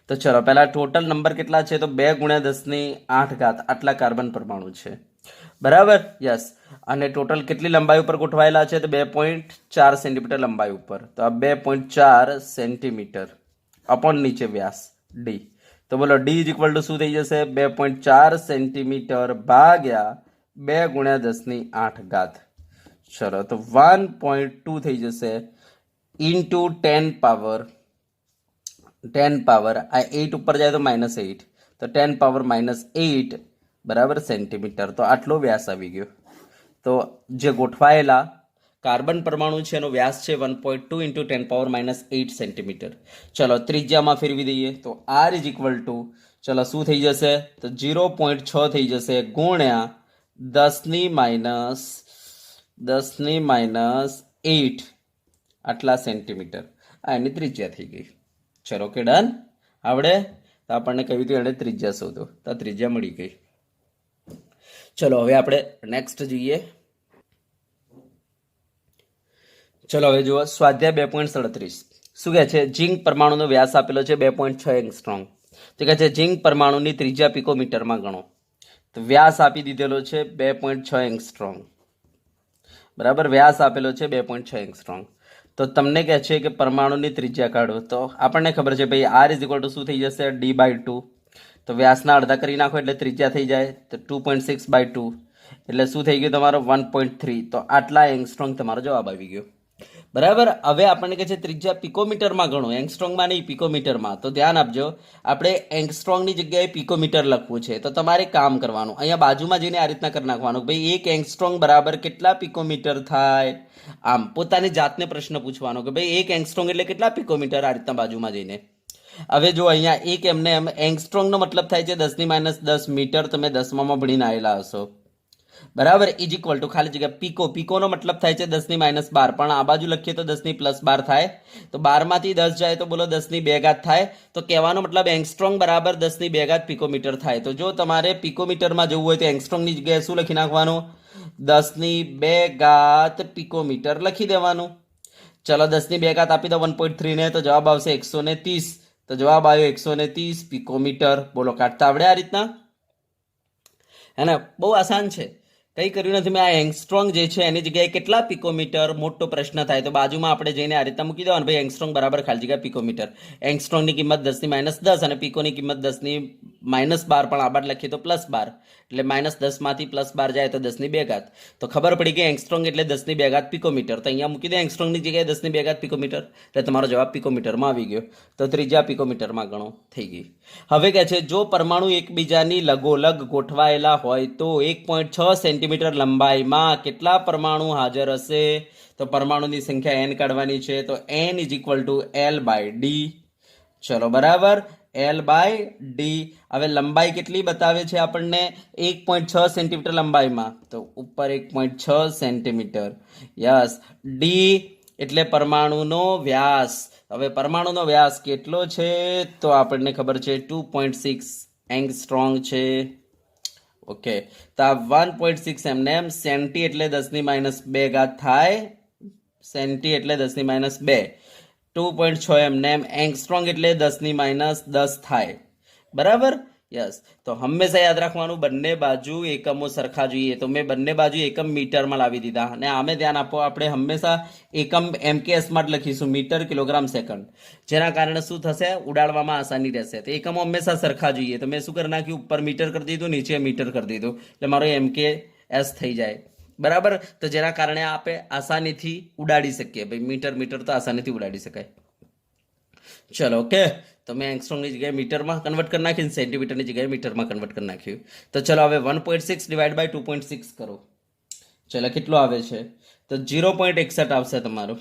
[SPEAKER 1] તો ચલો પહેલા ટોટલ નંબર કેટલા છે, તો 2 × 10⁸ આટલા કાર્બન પરમાણુ છે. બરાબર, યસ. અને ટોટલ કેટલી લંબાઈ ઉપર ગોઠવાયેલા છે, તો 2.4 સેન્ટીમીટર લંબાઈ ઉપર. તો આ 2.4 સેન્ટીમીટર. અપોન નીચે વ્યાસ ડી. તો બોલો ડી ઇઝ ઇક્વલ ટુ શું થઈ જશે? 2.4 સેન્ટીમીટર ભાગ્યા 2 ગુણ્યા 10⁸. ચલો તો 1.2 થઈ જશે ઇન્ટુ 10 પાવર આ 8 ઉપર જાય તો -8, તો 10 પાવર -8 બરાબર સેન્ટીમીટર. તો આટલો વ્યાસ આવી ગયો. તો જે ગોઠવાયેલા કાર્બન પરમાણુ છે એનો વ્યાસ છે 1.2 ઇન્ટુ 10 પાવર -8 સેન્ટીમીટર. ચલો ત્રિજ્યામાં ફેરવી દઈએ તો આર ઇઝ ઇક્વલ ટુ ચલો શું થઈ જશે? તો 0.6 થઈ જશે ગુણ્યા 10⁻8 આટલા સેન્ટીમીટર. આ એની ત્રિજ્યા થઈ ગઈ. ચલો કે ડન. આવડે તો આપણને કહ્યું હતું એને ત્રિજ્યા શોધો, તો ત્રિજ્યા મળી ગઈ. ચલો હવે આપણે નેક્સ્ટ જોઈએ. ચલો હવે જુઓ સ્વાધ્યાય 2.37. શું કહે છે? ઝીંક પરમાણુનો વ્યાસ આપેલો છે 2.6 એંગસ્ટ્રોમ. તો કહે છે ઝીંક પરમાણુની ત્રિજ્યા પિકોમીટરમાં ગણો. તો વ્યાસ આપી દીધેલો છે 2.6 એંગસ્ટ્રોમ. બરાબર, વ્યાસ આપેલો છે 2.6 એંગસ્ટ્રોમ. તો તમને કહે છે કે પરમાણુની ત્રિજ્યા કાઢો. તો આપણને ખબર છે ભાઈ આર ઇઝ ઇક્વલ ટુ શું થઈ જશે? d/2. તો વ્યાસના અડધા કરી નાખો એટલે ત્રિજ્યા થઈ જાય. તો 2.6/2 એટલે શું થઈ ગયું તમારો? 1.3. તો આટલા એંગસ્ટ્રોમ તમારો જવાબ આવી ગયો. બરાબર. હવે આપણને કહે છે ત્રિજ્યા પિકોમીટરમાં ગણો, એંગસ્ટ્રોંગમાં નહીં પિકોમીટરમાં. તો ધ્યાન આપજો, આપણે એંગસ્ટ્રોંગની જગ્યાએ પિકોમીટર લખવું છે. તો તમારે કામ કરવાનું, અહીંયા બાજુમાં જઈને આ રીતના કરી નાખવાનું ભાઈ 1 એંગસ્ટ્રોંગ બરાબર કેટલા પિકોમીટર થાય. આમ પોતાની જાતને પ્રશ્ન પૂછવાનો કે ભાઈ 1 એંગસ્ટ્રોંગ એટલે કેટલા પિકોમીટર, આ રીતના બાજુમાં જઈને. હવે જો અહીંયા એક એમને એમ એંગસ્ટ્રોંગનો મતલબ થાય છે 10⁻10 મીટર. તમે 10માં ભણીને આવેલા હશો. બરાબર. ઇઝ ઇક્વલ ટુ ખાલી જગ્યા પીકો નો મતલબ થાય છે 10⁻12, પણ આ બાજુ લખીએ તો 10+12 થાય. તો 12માંથી 10 જાય તો બોલો 10⁻2 થાય. તો કહેવાનો મતલબ એંગસ્ટ્રોંગ બરાબર 10⁻2 પિકોમીટર થાય. તો જો તમારે પિકોમીટરમાં જવું હોય તો એંગસ્ટ્રોંગની જગ્યાએ શું લખી નાખવાનું? 10⁻2 પિકોમીટર લખી દેવાનું. ચલો 10⁻2 આપી દો 1.3 ને, તો જવાબ આવશે 130. તો જવાબ આવ્યો 130 પિકોમીટર. બોલો કાઢતા આવડે આ રીતના? હે ને, બહુ આસાન છે, કંઈ કર્યું નથી મેં. આ એંગસ્ટ્રોંગ જે છે એની જગ્યાએ કેટલા પિકોમીટર મોટો પ્રશ્ન થાય તો બાજુમાં આપણે જઈને આ રીતના મૂકી દેવાનું ભાઈ એંગસ્ટ્રોંગ બરાબર ખાલી જગ્યા પિકોમીટર. એંગસ્ટ્રોંગની કિંમત 10⁻10 અને પિકોની કિંમત 10⁻12, પણ આ બાદ લખીએ તો +12 એટલે -10માંથી +12 જાય તો 10⁻2. તો ખબર પડી કે એંગસ્ટ્રોંગ એટલે 10⁻2 પિકોમીટર. તો અહીંયા મૂકી દે એંગસ્ટ્રોંગની જગ્યાએ 10⁻2 પિકોમીટર, એટલે તમારો જવાબ પિકોમીટરમાં આવી ગયો. તો ત્રિજ્યા પિકોમીટરમાં ગણો થઈ ગઈ. હવે કહે છે જો પરમાણુ એકબીજાની લગોલગ ગોઠવાયેલા હોય તો 1.6 સેન્ટીમીટર લંબાઈમાં કેટલા પરમાણુ હાજર હશે? તો પરમાણુની સંખ્યા n કાઢવાની છે. તો n is equal two L/d. ચલો બરાબર, L/d. હવે લંબાઈ કેટલી બતાવે છે આપણને? 1.6 સેન્ટીમીટર લંબાઈમાં, તો ઉપર 1.6 સેન્ટીમીટર. યસ. ડી એટલે પરમાણુનો વ્યાસ. હવે પરમાણુનો વ્યાસ કેટલો છે? તો આપણને ખબર છે 2.6 એંગસ્ટ્રોંગ છે. ઓકે, તો આ 1.6 એમનેમ સેન્ટી એટલે 10⁻2 થાય. સેન્ટી એટલે 10⁻2. 2.6 એમનેમ એંગસ્ટ્રોંગ એટલે 10⁻10 થાય. બરાબર. યસ. તો હંમેશા યાદ રાખવાનું બંને બાજુ એકમો સરખા જોઈએ. તો મેં બંને બાજુ એકમ મીટરમાં લાવી દીધા. અને આમે ધ્યાન આપો, આપણે હંમેશા એકમ MKSમાં જ લખીશું, મીટર કિલોગ્રામ સેકન્ડ. જેના કારણે શું થશે? ઉડાડવામાં આસાની રહેશે. તો એકમો હંમેશા સરખા જોઈએ. તો મેં શું કરી નાખ્યું? ઉપર મીટર કરી દીધું, નીચે મીટર કરી દીધું, એટલે મારો MKS થઈ જાય. બરાબર. તો જેના કારણે આપણે આસાનીથી ઉડાડી શકીએ. ભાઈ મીટર તો આસાનીથી ઉડાડી શકાય. ચલો ઓકે. તો મેં એંગસ્ટ્રોંગની જગ્યાએ મીટરમાં કન્વર્ટ કરી નાખ્યું, સેન્ટીમીટરની જગ્યાએ મીટરમાં કન્વર્ટ કરી નાખ્યું. તો ચલો હવે 1.6 ડિવાઈડ બાય 2.6 કરો. ચલો કેટલો આવે છે? તો 0.61 આવશે તમારું.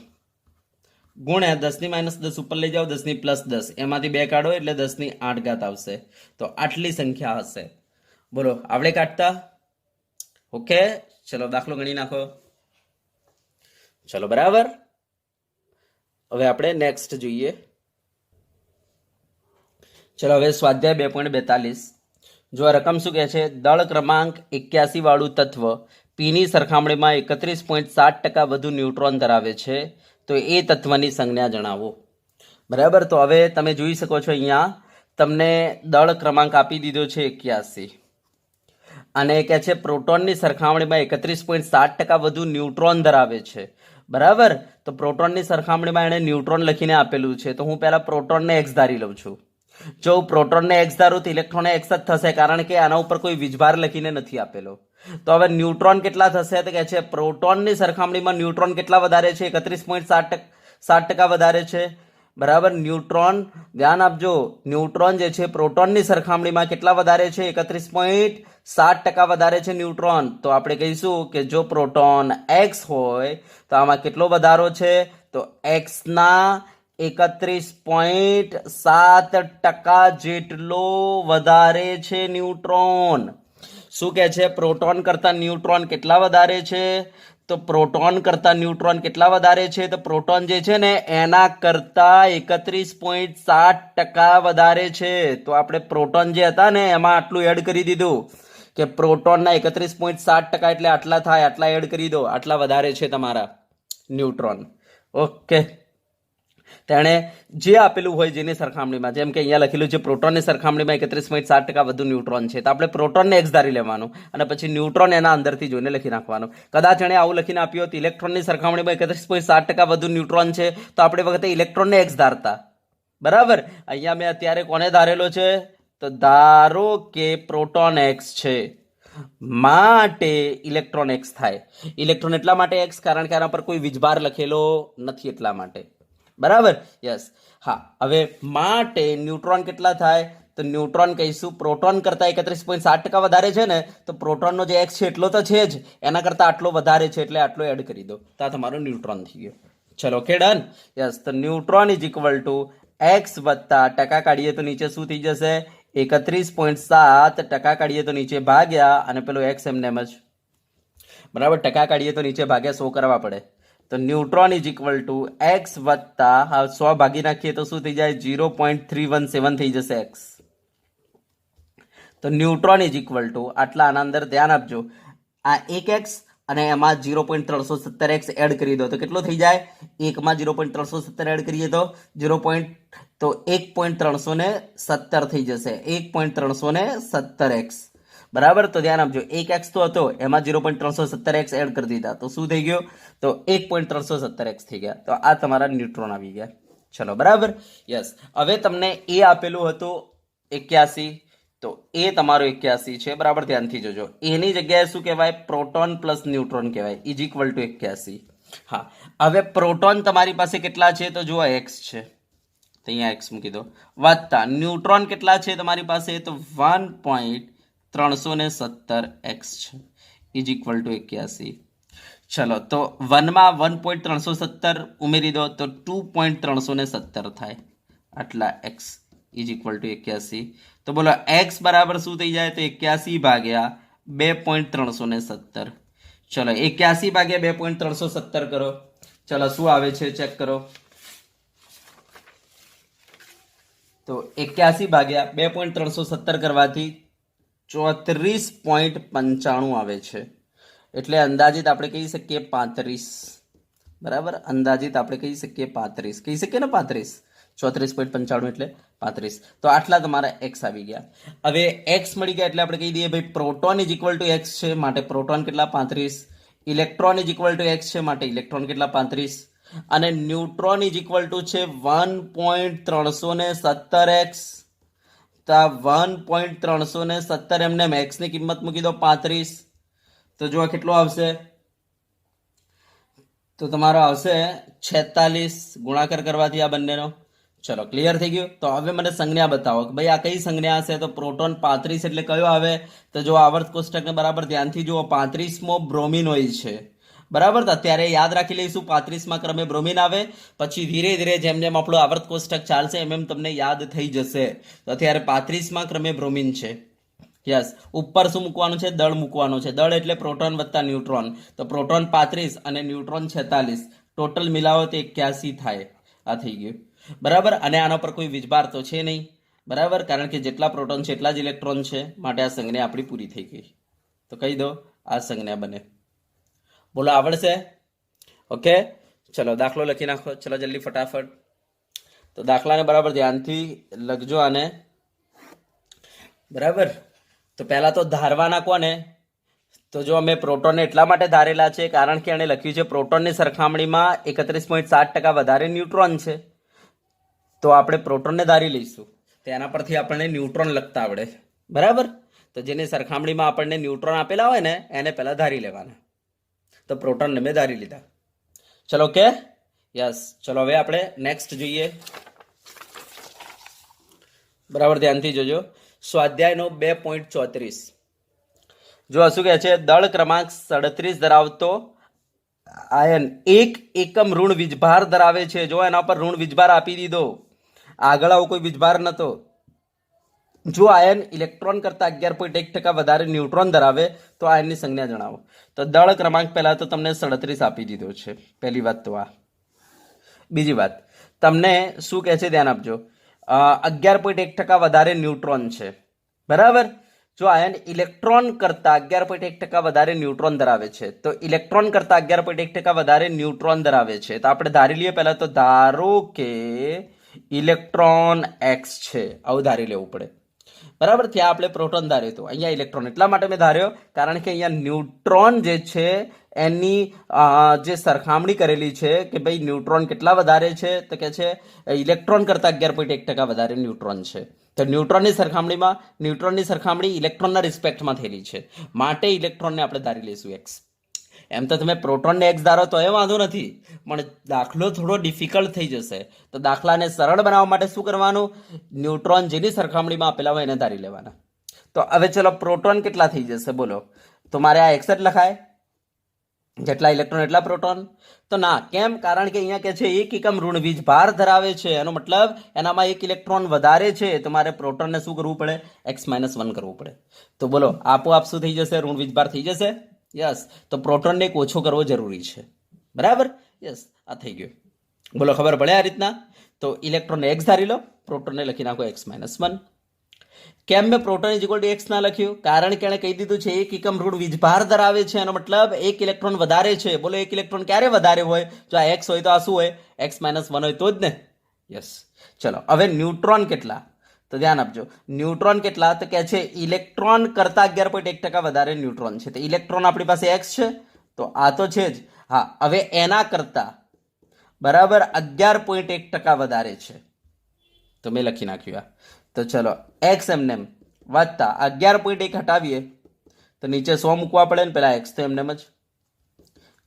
[SPEAKER 1] ગુણ્યા 10⁻10 ઉપર લઈ જાઓ, 10+10, એમાંથી 2 કાઢો એટલે 10⁸ આવશે. તો આટલી સંખ્યા હશે. બોલો આવડે કાઢતા? ઓકે. ચલો દાખલો ગણી નાખો. ચલો બરાબર. હવે આપણે નેક્સ્ટ જોઈએ. ચલો હવે સ્વાધ્યાય 2.42. જો આ રકમ શું કહે છે? દળ ક્રમાંક 81 વાળું તત્વ પીની સરખામણીમાં 31.7% વધુ ન્યુટ્રોન ધરાવે છે, તો એ તત્વની સંજ્ઞા જણાવો. બરાબર. તો હવે તમે જોઈ શકો છો અહીંયા તમને દળ ક્રમાંક આપી દીધો છે 81 અને કહે છે પ્રોટોનની સરખામણીમાં 31.7% વધુ ન્યુટ્રોન ધરાવે છે. બરાબર, તો પ્રોટોનની સરખામણીમાં એણે ન્યુટ્રોન લખીને આપેલું છે, તો હું પહેલા પ્રોટોનને એક્સ ધારી લઉં છું. જો હું પ્રોટોનને એક્સ ધારું તો ઇલેક્ટ્રોન એક્સ જ થશે, કારણ કે આના ઉપર કોઈ વીજભાર લખીને નથી આપેલો. તો હવે ન્યુટ્રોન કેટલા થશે, તો કહે છે પ્રોટોનની સરખામણીમાં ન્યુટ્રોન કેટલા વધારે છે, 31.7% વધારે છે. બરાબર, ન્યુટ્રોન ધ્યાન આપજો, ન્યુટ્રોન જે છે પ્રોટોનની સરખામણીમાં કેટલા વધારે છે, 31.7% વધારે છે ન્યુટ્રોન. તો આપણે કહીશું કે જો પ્રોટોન એક્સ હોય તો આમાં કેટલો વધારો છે, તો એક્સના 31.7% જેટલો વધારે છે ન્યુટ્રોન. શું કહે છે, પ્રોટોન કરતા ન્યુટ્રોન કેટલા વધારે છે, તો પ્રોટોન કરતા ન્યુટ્રોન કેટલા વધારે છે, તો પ્રોટોન જે છે ને એના કરતા 31.7% વધારે છે. તો આપણે પ્રોટોન જે હતા ને એમાં આટલું એડ કરી દીધું કે પ્રોટોનના 31.7% એટલે આટલા થાય, આટલા એડ કરી દો, આટલા વધારે છે તમારા ન્યુટ્રોન. ઓકે, તેણે જે આપેલું હોય જેની સરખામણીમાં, જેમ કે અહીંયા લખેલું છે પ્રોટોનની સરખામણીમાં 31.7% વધુ ન્યુટ્રોન છે, તો આપણે પ્રોટોનને એક્સ ધારી લેવાનું અને પછી ન્યુટ્રોન એના અંદરથી જોઈને લખી નાખવાનું. કદાચ એણે આવું લખીને આપ્યું હતું ઇલેક્ટ્રોનની સરખામણીમાં 31.7% વધુ ન્યુટ્રોન છે, તો આપણે વખતે ઇલેક્ટ્રોનને એક્સ ધારતા. બરાબર, અહીંયા મેં અત્યારે કોને ધારેલો છે, તો ધારો કે પ્રોટોન એક્સ છે માટે ઇલેક્ટ્રોન એક્સ થાય. ઇલેક્ટ્રોન એટલા માટે એક્સ કારણ કે આના પર કોઈ વીજભાર લખેલો નથી એટલા માટે. બરાબર, યસ. હા, હવે માટે ન્યુટ્રોન કેટલા થાય, તો ન્યુટ્રોન કહીશું પ્રોટોન કરતા 31.7% વધારે છે ને, તો પ્રોટોનનો જે એક્સ છે એટલો તો છે જ, એના કરતા આટલો વધારે છે એટલે આટલો એડ કરી દો, તો આ તમારો ન્યુટ્રોન થઈ ગયો. ચલો, ઓકે, ડન. યસ, તો neutron is equal two x વત્તા ટકા કાઢીએ તો નીચે શું થઈ જશે, 31.7% કાઢીએ તો નીચે ભાગ્યા, અને પેલું એક્સ એમને એમ જ. બરાબર, ટકા કાઢીએ તો નીચે ભાગ્યા 100 કરવા પડે. તો neutron is equal two x વત્તા 100 ભાગી નાખીએ તો શું થઈ જાય, 0.317 થઈ જશે એક્સ. તો ન્યુટ્રોન ઇઝ ઇક્વલ ટુ આટલા, આના અંદર ધ્યાન આપજો, આ એક એક્સ અને એમાં 0.317 એક્સ એડ કરી દો તો કેટલો થઈ જાય, એકમાં 0.317 એડ કરીએ તો 1.317 થઈ જશે, 1.317 એક્સ. બરાબર, તો ધ્યાન આપજો, એક એક્સ તો હતો એમાં 0.317 એક્સ એડ કરી દીધા તો શું થઈ ગયો, તો 1.317 એક્સ થઈ ગયા. તો આ તમારા ન્યુટ્રોન આવી ગયા. ચલો, બરાબર, યસ. હવે તમને એ આપેલું હતું 81, તો એ તમારો 81 છે. બરાબર, ધ્યાનથી જોજો, એની જગ્યાએ શું કહેવાય, પ્રોટોન પ્લસ ન્યુટ્રોન કહેવાય, ઇઝ ઇક્વલ ટુ 81. હા, હવે પ્રોટોન તમારી પાસે કેટલા છે, તો જુઓ એક્સ છે, તો અહીંયા એક્સ મૂકી દો, વત્તા ન્યુટ્રોન કેટલા છે તમારી પાસે, તો 1.317 એક્સ છે, ઇઝ ઇક્વલ ટુ 81. ચલો, તો 1માં 1.317 ઉમેરી દો તો 2.317 થાય, આટલા એક્સ ઇઝ ઇક્વલ ટુ 81. તો બોલો એક્સ બરાબર શું થઈ જાય, તો 81 ભાગ્યા 2.317. ચલો, 81 ભાગ્યા 2.317 કરો, ચલો શું આવે છે ચેક કરો. તો 81 ભાગ્યા 2.317 કરવાથી 34.95 આવે છે, એટલે અંદાજિત આપણે કહી શકીએ 35. બરાબર, અંદાજિત આપણે કહી શકીએ 35, કહી શકીએ ને 35, 34.95 એટલે 35. તો આટલા તમારા એક્સ આવી ગયા. હવે એક્સ મળી ગયા એટલે આપણે કહી દઈએ ભાઈ proton is equal two x છે માટે પ્રોટોન કેટલા 35, electron is equal two x છે માટે ઇલેક્ટ્રોન કેટલા 35, અને ન્યુટ્રોન ઇઝ ઇક્વલ ટુ છે 1.317 એક્સ. તો આ 1.317 એમને એક્સની કિંમત મૂકી દો 35, તો જો કેટલો આવશે, તો તમારો આવશે 46, ગુણાકાર કરવાથી આ બંનેનો. ચલો, ક્લિયર થઈ ગયું. તો હવે મને સંજ્ઞા બતાવો કે ભાઈ આ કઈ સંજ્ઞા હશે, તો પ્રોટોન 35 એટલે કયો આવે, તો જો આવર્ત કોષ્ટકને બરાબર ધ્યાનથી જુઓ, 35મો બ્રોમિન હોય છે. બરાબર, તો અત્યારે યાદ રાખી લઈશું 35માં ક્રમે બ્રોમિન આવે, પછી ધીરે ધીરે જેમ જેમ આપણું આવર્ત કોષ્ટક ચાલશે એમ એમ તમને યાદ થઈ જશે. તો અત્યારે 35માં ક્રમે બ્રોમિન છે. યસ, ઉપર શું મૂકવાનું છે, દળ મૂકવાનું છે. દળ એટલે પ્રોટોન વત્તા ન્યુટ્રોન, તો પ્રોટોન 35 અને ન્યુટ્રોન 46, ટોટલ મિલાવો તો 81 થાય. આ થઈ ગયું. બરાબર, અને આના પર કોઈ વીજભાર તો છે નહીં. બરાબર, કારણ કે જેટલા પ્રોટોન છે એટલા જ ઇલેક્ટ્રોન છે, માટે આ સંજ્ઞા આપણી પૂરી થઈ ગઈ. તો કહી દો આ સંજ્ઞા બને. બોલો, આવડશે? ઓકે, ચલો દાખલો લખી નાખો, ચલો જલ્દી ફટાફટ. તો દાખલાને બરાબર ધ્યાનથી લખજો આને. બરાબર, તો પહેલા તો ધારવાના કોને? તો જો અમે પ્રોટોનને એટલા માટે ધારેલા છે કારણ કે એણે લખ્યું છે પ્રોટોનની સરખામણીમાં 31.7% વધારે ન્યુટ્રોન છે. તો આપણે પ્રોટોનને ધારી લઈશું. તેના પરથી આપણને ન્યુટ્રોન લખતા આવડે, બરાબર? તો જેની સરખામણીમાં આપણને ન્યુટ્રોન આપેલા હોય ને એને પહેલા ધારી લેવાના. તો પ્રોટોનને મેં ધારી લીધા. ચલો કે યસ. ચલો હવે આપણે નેક્સ્ટ જોઈએ. બરાબર ધ્યાનથી જોજો. સ્વાધ્યાયનો 2.34. જો શું કહે છે? દળ ક્રમાંક 37 ધરાવતો આયન એક એકમ ઋણ વીજભાર ધરાવે છે. જો એના પર ઋણ વીજભાર આપી દીધો, આગળ આવો કોઈ વીજભાર નતો. જો આયન ઇલેક્ટ્રોન કરતા 11.1% વધારે ન્યુટ્રોન ધરાવે તો આયનની સંજ્ઞા જણાવો. તો દળ ક્રમાંક પહેલા તો તમને 37 આપી દીધો છે. પહેલી વાત તો આ. બીજી વાત તમને શું કહે છે? ધ્યાન આપજો. 11.1% વધારે ન્યુટ્રોન છે, બરાબર? જો આયન ઇલેક્ટ્રોન કરતા 11.1% વધારે ન્યુટ્રોન ધરાવે છે, તો ઇલેક્ટ્રોન કરતા 11.1% વધારે ન્યુટ્રોન ધરાવે છે. તો આપણે ધારી લઈએ પહેલા તો, ધારો કે ઇલેક્ટ્રોન એક્સ છે, આવું ધારી લેવું પડે, બરાબર? ત્યાં આપણે પ્રોટોન ધાર્યો હતો, અહીંયા ઇલેક્ટ્રોન. એટલા માટે મેં ધાર્યો કારણ કે અહીંયા ન્યુટ્રોન જે છે એની જે સરખામણી કરેલી છે કે ભાઈ ન્યુટ્રોન કેટલા વધારે છે, તો કે છે ઇલેક્ટ્રોન કરતા 11.1% વધારે ન્યુટ્રોન છે. તો ન્યુટ્રોનની સરખામણી ઇલેક્ટ્રોનના રિસ્પેક્ટમાં થયેલી છે, માટે ઇલેક્ટ્રોનને આપણે ધારી લઈશું એક્સ. એમ તો તમે પ્રોટોનને એક્સ ધારો તો એ વાંધો નથી, પણ દાખલો થોડો ડિફિકલ્ટ થઈ જશે. તો દાખલાને સરળ બનાવવા માટે શું કરવાનું? ન્યુટ્રોન જેની સરખામણીમાં આપેલા હોય એને ધારી લેવાના. તો હવે ચલો પ્રોટોન કેટલા થઈ જશે બોલો? તો મારે આ એક્સ જ લખાય, જેટલા ઇલેક્ટ્રોન એટલા પ્રોટોન? તો ના. કેમ? કારણ કે અહીંયા કે છે એક એકમ ઋણ વીજભાર ધરાવે છે, એનો મતલબ એનામાં એક ઇલેક્ટ્રોન વધારે છે. તો મારે પ્રોટોનને શું કરવું પડે? x-1 કરવું પડે. તો બોલો આપોઆપ શું થઈ જશે? ઋણ વીજભાર થઈ જશે. યસ. તો પ્રોટોનને એક ઓછો કરવો જરૂરી છે, બરાબર? યસ, આ થઈ ગયું. બોલો ખબર પડે આ રીતના? તો ઇલેક્ટ્રોનને એક્સ ધારી લો, પ્રોટોનને લખી નાખો x-1. કેમ મેં proton is equal two x ના લખ્યું? કારણ કે એણે કહી દીધું છે એક એકમ ઋણ વીજભાર ધરાવે છે, એનો મતલબ એક ઇલેક્ટ્રોન વધારે છે. બોલો એક ઇલેક્ટ્રોન ક્યારે વધારે હોય? જો આ એક્સ હોય તો આ શું હોય? x-1 હોય તો જ ને. યસ. ચલો હવે ન્યુટ્રોન કેટલા? તો ધ્યાન આપજો. ન્યુટ્રોન કેટલા? તો કે છે ઇલેક્ટ્રોન કરતા 11.1% વધારે ન્યુટ્રોન છે. તો ઇલેક્ટ્રોન આપણી પાસે એક્સ છે, તો આ તો છે જ. હા, હવે એના કરતા બરાબર 11.1% વધારે છે, તો મેં લખી નાખ્યું આ. તો ચલો એક્સ એમને વધતા 11.1 હટાવીએ તો નીચે 100 મૂકવા પડે ને, પેલા એક્સ તો એમને જ.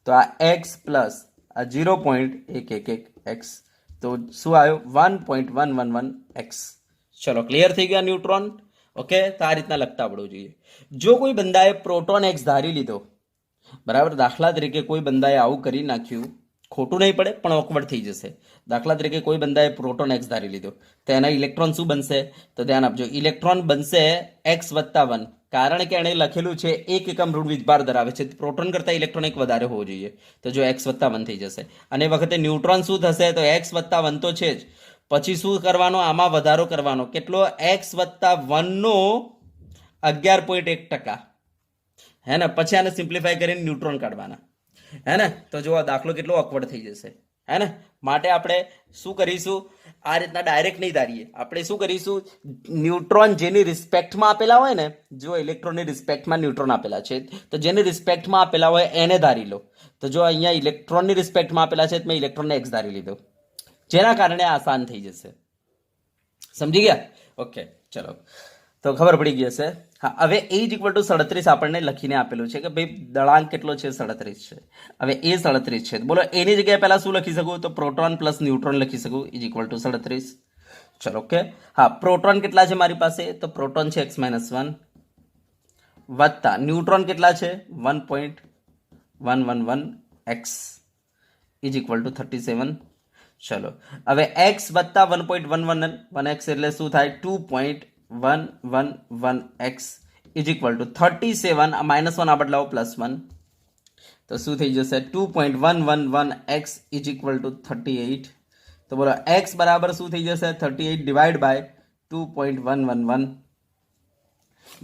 [SPEAKER 1] તો આ એક્સ પ્લસ આ 0.111 એક્સ, તો શું આવ્યો? 1.111 એક્સ. ચલો ક્લિયર થઈ ગયા ન્યુટ્રોન? ઓકે. તો આ રીતના લખતા આવડવું જોઈએ. જો કોઈ બંદાએ પ્રોટોન એક્સ ધારી લીધો, બરાબર? દાખલા તરીકે કોઈ બંદાએ આવું કરી નાખ્યું, ખોટું નહીં પડે પણ ઓકવર્ડ થઈ જશે. દાખલા તરીકે કોઈ બંદાએ પ્રોટોન એક્સ ધારી લીધો, તો એના ઇલેક્ટ્રોન શું બનશે? તો ધ્યાન આપજો. ઇલેક્ટ્રોન બનશે x+1, કારણ કે એણે લખેલું છે એક એકમ ઋણ વીજભાર ધરાવે છે. પ્રોટોન કરતા ઇલેક્ટ્રોન એક વધારે હોવો જોઈએ, તો જો x+1 થઈ જશે. અને વખતે ન્યુટ્રોન શું થશે? તો x+1 તો છે જ, પછી શું કરવાનો? આમાં વધારો કરવાનો. કેટલો? x+1 નો 11.1%, હે ને? પછી આને સિમ્પ્લિફાય કરીને ન્યુટ્રોન કાઢવાના, હે ને? તો જો આ દાખલો કેટલો ઓકવર્ડ થઈ જશે, હે ને? માટે આપણે શું કરીશું? આ રીતના ડાયરેક્ટ નહીં ધારીએ. આપણે શું કરીશું? ન્યુટ્રોન જેની રિસ્પેક્ટમાં આપેલા હોય ને, જો ઇલેક્ટ્રોનની રિસ્પેક્ટમાં ન્યુટ્રોન આપેલા છે, તો જેની રિસ્પેક્ટમાં આપેલા હોય એને ધારી લો. તો જો અહીંયા ઇલેક્ટ્રોનની રિસ્પેક્ટમાં આપેલા છે, તો મેં ઇલેક્ટ્રોનને એક્સ ધારી લીધો, જેના કારણે આસાન થઈ જશે. સમજી ગયા? ઓકે. ચલો, તો ખબર પડી ગઈ હશે. હા, હવે એ જ ઇક્વલ ટુ 37 આપણને લખીને આપેલું છે કે ભાઈ દળાંક કેટલો છે? 37 છે. હવે એ 37 છે, બોલો એની જગ્યાએ પહેલા શું લખી શકું? તો પ્રોટોન પ્લસ ન્યુટ્રોન લખી શકું, ઇઝ ઇક્વલ ટુ 37. ચલો ઓકે. હા, પ્રોટોન કેટલા છે મારી પાસે? તો પ્રોટોન છે x-1 વત્તા ન્યુટ્રોન કેટલા છે? 1.111 x ઇઝ ઇક્વલ ટુ 37. ચલો હવે x વત્તા 1.111 x એટલે શું થાય? 2.111x is equal two 37. આ -1 આ બદલાવો +1, તો શું થઈ જશે? 2.111x is equal two 38. તો બોલો x બરાબર શું થઈ જશે? 38 ડિવાઈડ બાય 2.111,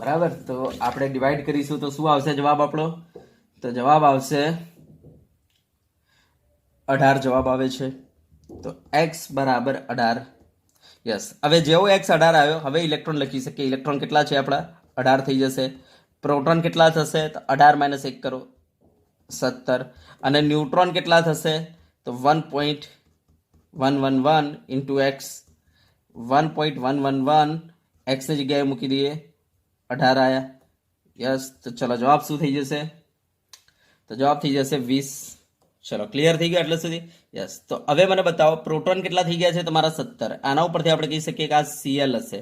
[SPEAKER 1] બરાબર? તો આપણે ડિવાઈડ કરીશું તો શું આવશે જવાબ આપણો? તો જવાબ આવશે 18 જવાબ આવે છે. તો x બરાબર 18. યસ. હવે જેવો x 18 આવ્યો, હવે ઇલેક્ટ્રોન લખી શકીએ. ઇલેક્ટ્રોન કેટલા છે આપણા? 18 થઈ જશે. પ્રોટોન કેટલા થશે તો 18 - 1 કરો 17. અને ન્યુટ્રોન કેટલા થશે તો 1.111 ઇન્ટુ એક્સ, 1.111 એક્સની જગ્યાએ મૂકી દઈએ, 18 આયા. યસ, તો ચલો જવાબ શું થઈ જશે તો જવાબ થઈ જશે 20. ચલો ક્લિયર થઈ ગયા એટલે સુધી? યસ. તો હવે મને બતાવો પ્રોટોન કેટલા થઈ ગયા છે તમારા 17. આના ઉપરથી આપણે કહી શકીએ કે આ Cl હશે,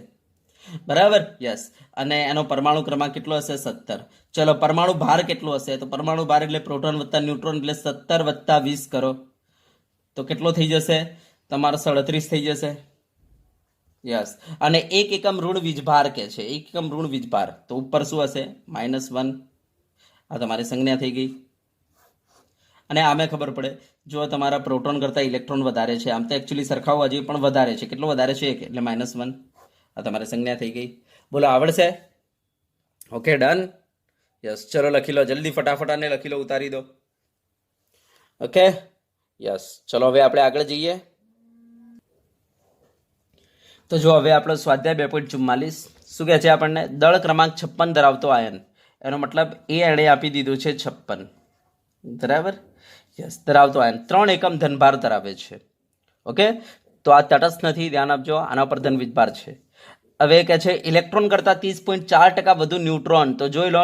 [SPEAKER 1] બરાબર? યસ. અને એનો પરમાણુ ક્રમાંક કેટલો હશે 17. ચલો પરમાણુ ભાર કેટલો હશે તો પરમાણુ ભાર એટલે પ્રોટોન વત્તા ન્યુટ્રોન એટલે 17 વત્તા 20 કરો તો કેટલો થઈ જશે તમારો 37 થઈ જશે. યસ. અને 1 એકમ ઋણ વીજભાર કે છે, 1 એકમ ઋણ વીજભાર તો ઉપર શું હશે -1. આ તમારી સંજ્ઞા થઈ ગઈ. અને આમે ખબર પડે જો તમારા પ્રોટોન કરતાં ઇલેક્ટ્રોન વધારે છે, આમ તો એકચ્યુઅલી સરખાવવા હજી પણ વધારે છે, કેટલો વધારે છે 1 એટલે -1. આ તમારી સંજ્ઞા થઈ ગઈ. બોલો આવડશે? Okay done. યસ. ચલો લખી લો જલ્દી, ફટાફટ આને લખી લો, ઉતારી દો. Okay yes. ચલો હવે આપણે આગળ જઈએ. તો જો હવે આપણો સ્વાધ્યાય 2.44 શું કહે છે આપણને? દળ ક્રમાંક 56 ધરાવતો આયન, એનો મતલબ એ એણે આપી દીધું છે 56, બરાબર? યસ. ધરાવતો આયન 3 એકમ ધનભાર ધરાવે છે. ઓકે, તો આ તટસ્થ નથી, ધ્યાન આપજો, આના પર ધન વીજભાર છે. હવે કહે છે ઇલેક્ટ્રોન કરતાં 30.4% વધુ ન્યુટ્રોન. તો જોઈ લો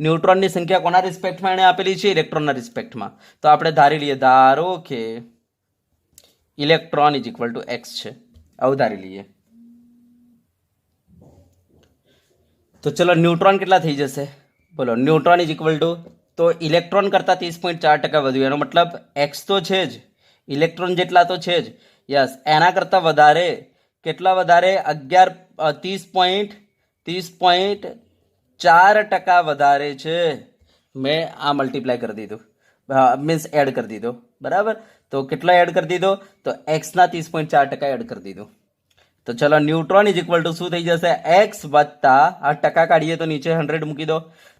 [SPEAKER 1] ન્યુટ્રોનની સંખ્યા કોના રિસ્પેક્ટમાં એને આપેલી છે? ઇલેક્ટ્રોનના રિસ્પેક્ટમાં. તો આપણે ધારી લઈએ, ધારો કે electron is equal two x છે, આવું ધારી લઈએ. તો ચલો ન્યુટ્રોન કેટલા થઈ જશે બોલો? ન્યુટ્રોન ઇઝ ઇક્વલ ટુ, તો ઇલેક્ટ્રોન કરતાં 30.4% વધુ, એનો મતલબ એક્સ તો છે જ, ઇલેક્ટ્રોન જેટલા તો છે જ. યસ. એના કરતાં વધારે, કેટલા વધારે? 30.4% વધારે છે. મેં આ મલ્ટીપ્લાય કરી દીધું, મીન્સ એડ કરી દીધો, બરાબર? તો કેટલા એડ કરી દીધો તો એક્સના 30.4% એડ કરી દીધું. તો ચલો ન્યુટ્રોન ઇઝ ઇક્વલ ટુ શું થઈ જશે? એક્સ વત્તા, આ ટકા કાઢીએ તો નીચે 100 મૂકી દો,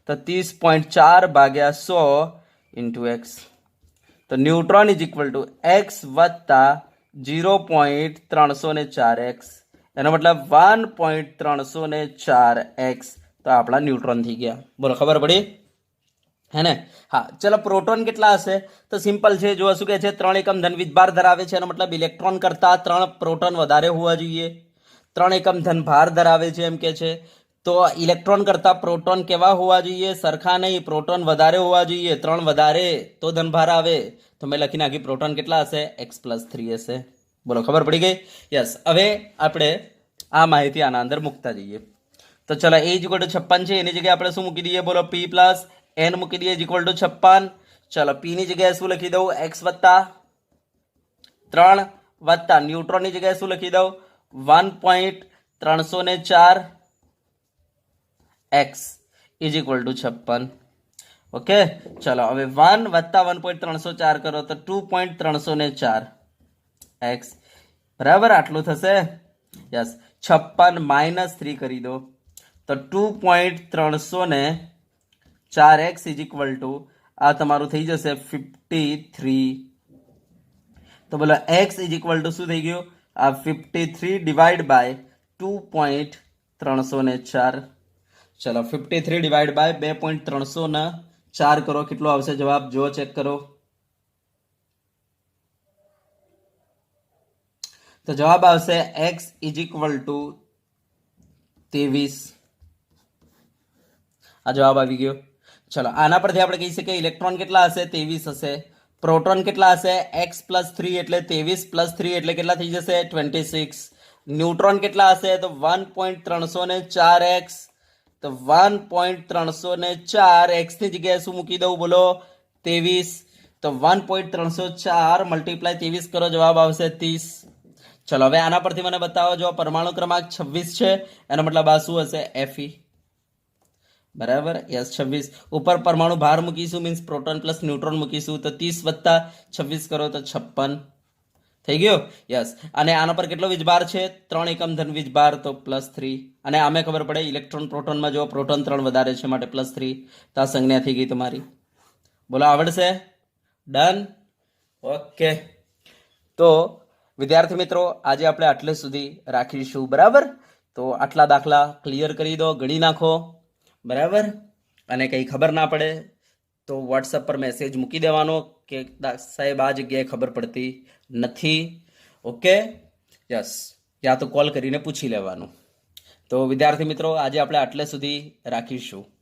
[SPEAKER 1] તો 30.4 ભાગ્યા 100 ઇન્ટુ એક્સ. તો neutron is equal two x વત્તા 0.304 એક્સ, એનો મતલબ 1.304 એક્સ. તો આપણા ન્યુટ્રોન થઈ ગયા. બોલો ખબર પડી હે ને? હા. ચલો પ્રોટોન કેટલા હશે તો સિમ્પલ છે, જો શું કહે છે 3 એકમ ધન વીજભાર ધરાવે છે, એનો મતલબ ઇલેક્ટ્રોન કરતાં 3 પ્રોટોન વધારે હોવા જોઈએ. 3 એકમ ધન ભાર ધરાવે છે એમ કે છે, તો ઇલેક્ટ્રોન કરતાં પ્રોટોન કેવા હોવા જોઈએ? સરખા નહીં, પ્રોટોન વધારે હોવા જોઈએ, 3 વધારે તો ધનભાર આવે. તો મેં લખી નાખી પ્રોટોન કેટલા હશે? x+3 હશે. બોલો ખબર પડી ગઈ? યસ. હવે આપણે આ માહિતી આના અંદર મૂકતા જઈએ. તો ચલો એ જ 56 છે, એની જગ્યાએ આપણે શું મૂકી દઈએ બોલો? p પ્લસ n મૂકી દઈએ =56. ચલો p ની જગ્યાએ શું લખી દઉં? x વત્તા 3 વત્તા ન્યુટ્રોનની જગ્યાએ શું લખી દઉં? 1.304 x =56. ઓકે. ચલો હવે 1 વત્તા 1.304 કરો તો 2.304 x, બરાબર? આટલું થશે. યસ. 56 - 3 કરી દો તો 2.304 x = આ તમારું થઈ જશે 53. તો બોલો x = શું થઈ ગયું? આ 53 ડિવાઈડ બાય 2.304. ચલો 53 ડિવાઈડ બાય 2.304 કરો, કેટલો આવશે જવાબ? જો ચેક કરો. તો જવાબ આવશે x = 23. આ જવાબ આવી ગયો. ચલો આના પરથી આપણે કહી શકીએ ઇલેક્ટ્રોન કેટલા હશે? 23 હશે. પ્રોટોન કેટલા હશે? x+3 એટલે 23 + 3 એટલે કેટલા થઈ જશે? 26. ન્યુટ્રોન કેટલા હશે? તો 1.304 x. તો 1.304 x ની જગ્યાએ શું મૂકી દઉં બોલો? 23. તો 1.304 × 23 કરો, જવાબ આવશે 30. ચલો હવે આના પરથી મને બતાવો, જો પરમાણુ ક્રમાંક 26 છે, એનો મતલબ આ શું હશે? Fe, બરાબર? યસ 26. ઉપર પરમાણુ ભાર મૂકીશું, મીન્સ પ્રોટોન પ્લસ ન્યુટ્રોન મૂકીશું, તો 30 વત્તા 26 કરો તો 56 થઈ ગયો. યસ. અને આના પર કેટલો વીજભાર છે? 3 એકમ ધન વીજભાર, તો +3. અને આમે ખબર પડે ઇલેક્ટ્રોન પ્રોટોનમાં જો પ્રોટોન 3 વધારે છે માટે +3. તો આ સંજ્ઞા થઈ ગઈ તમારી. બોલો આવડશે? ડન. ઓકે. તો વિદ્યાર્થી મિત્રો આજે આપણે આટલે સુધી રાખીશું, બરાબર? તો આટલા દાખલા ક્લિયર કરી દો, ગણી નાખો, બરાબર. અને કંઈ ખબર ના પડે તો વોટ્સઅપ પર મેસેજ મૂકી દેવાનો કે સાહેબ આ જગ્યાએ ખબર પડતી નથી. ઓકે, યસ, યા તો કોલ કરીને પૂછી લેવાનું. તો વિદ્યાર્થી મિત્રો, આજે આપણે આટલે સુધી રાખીશું.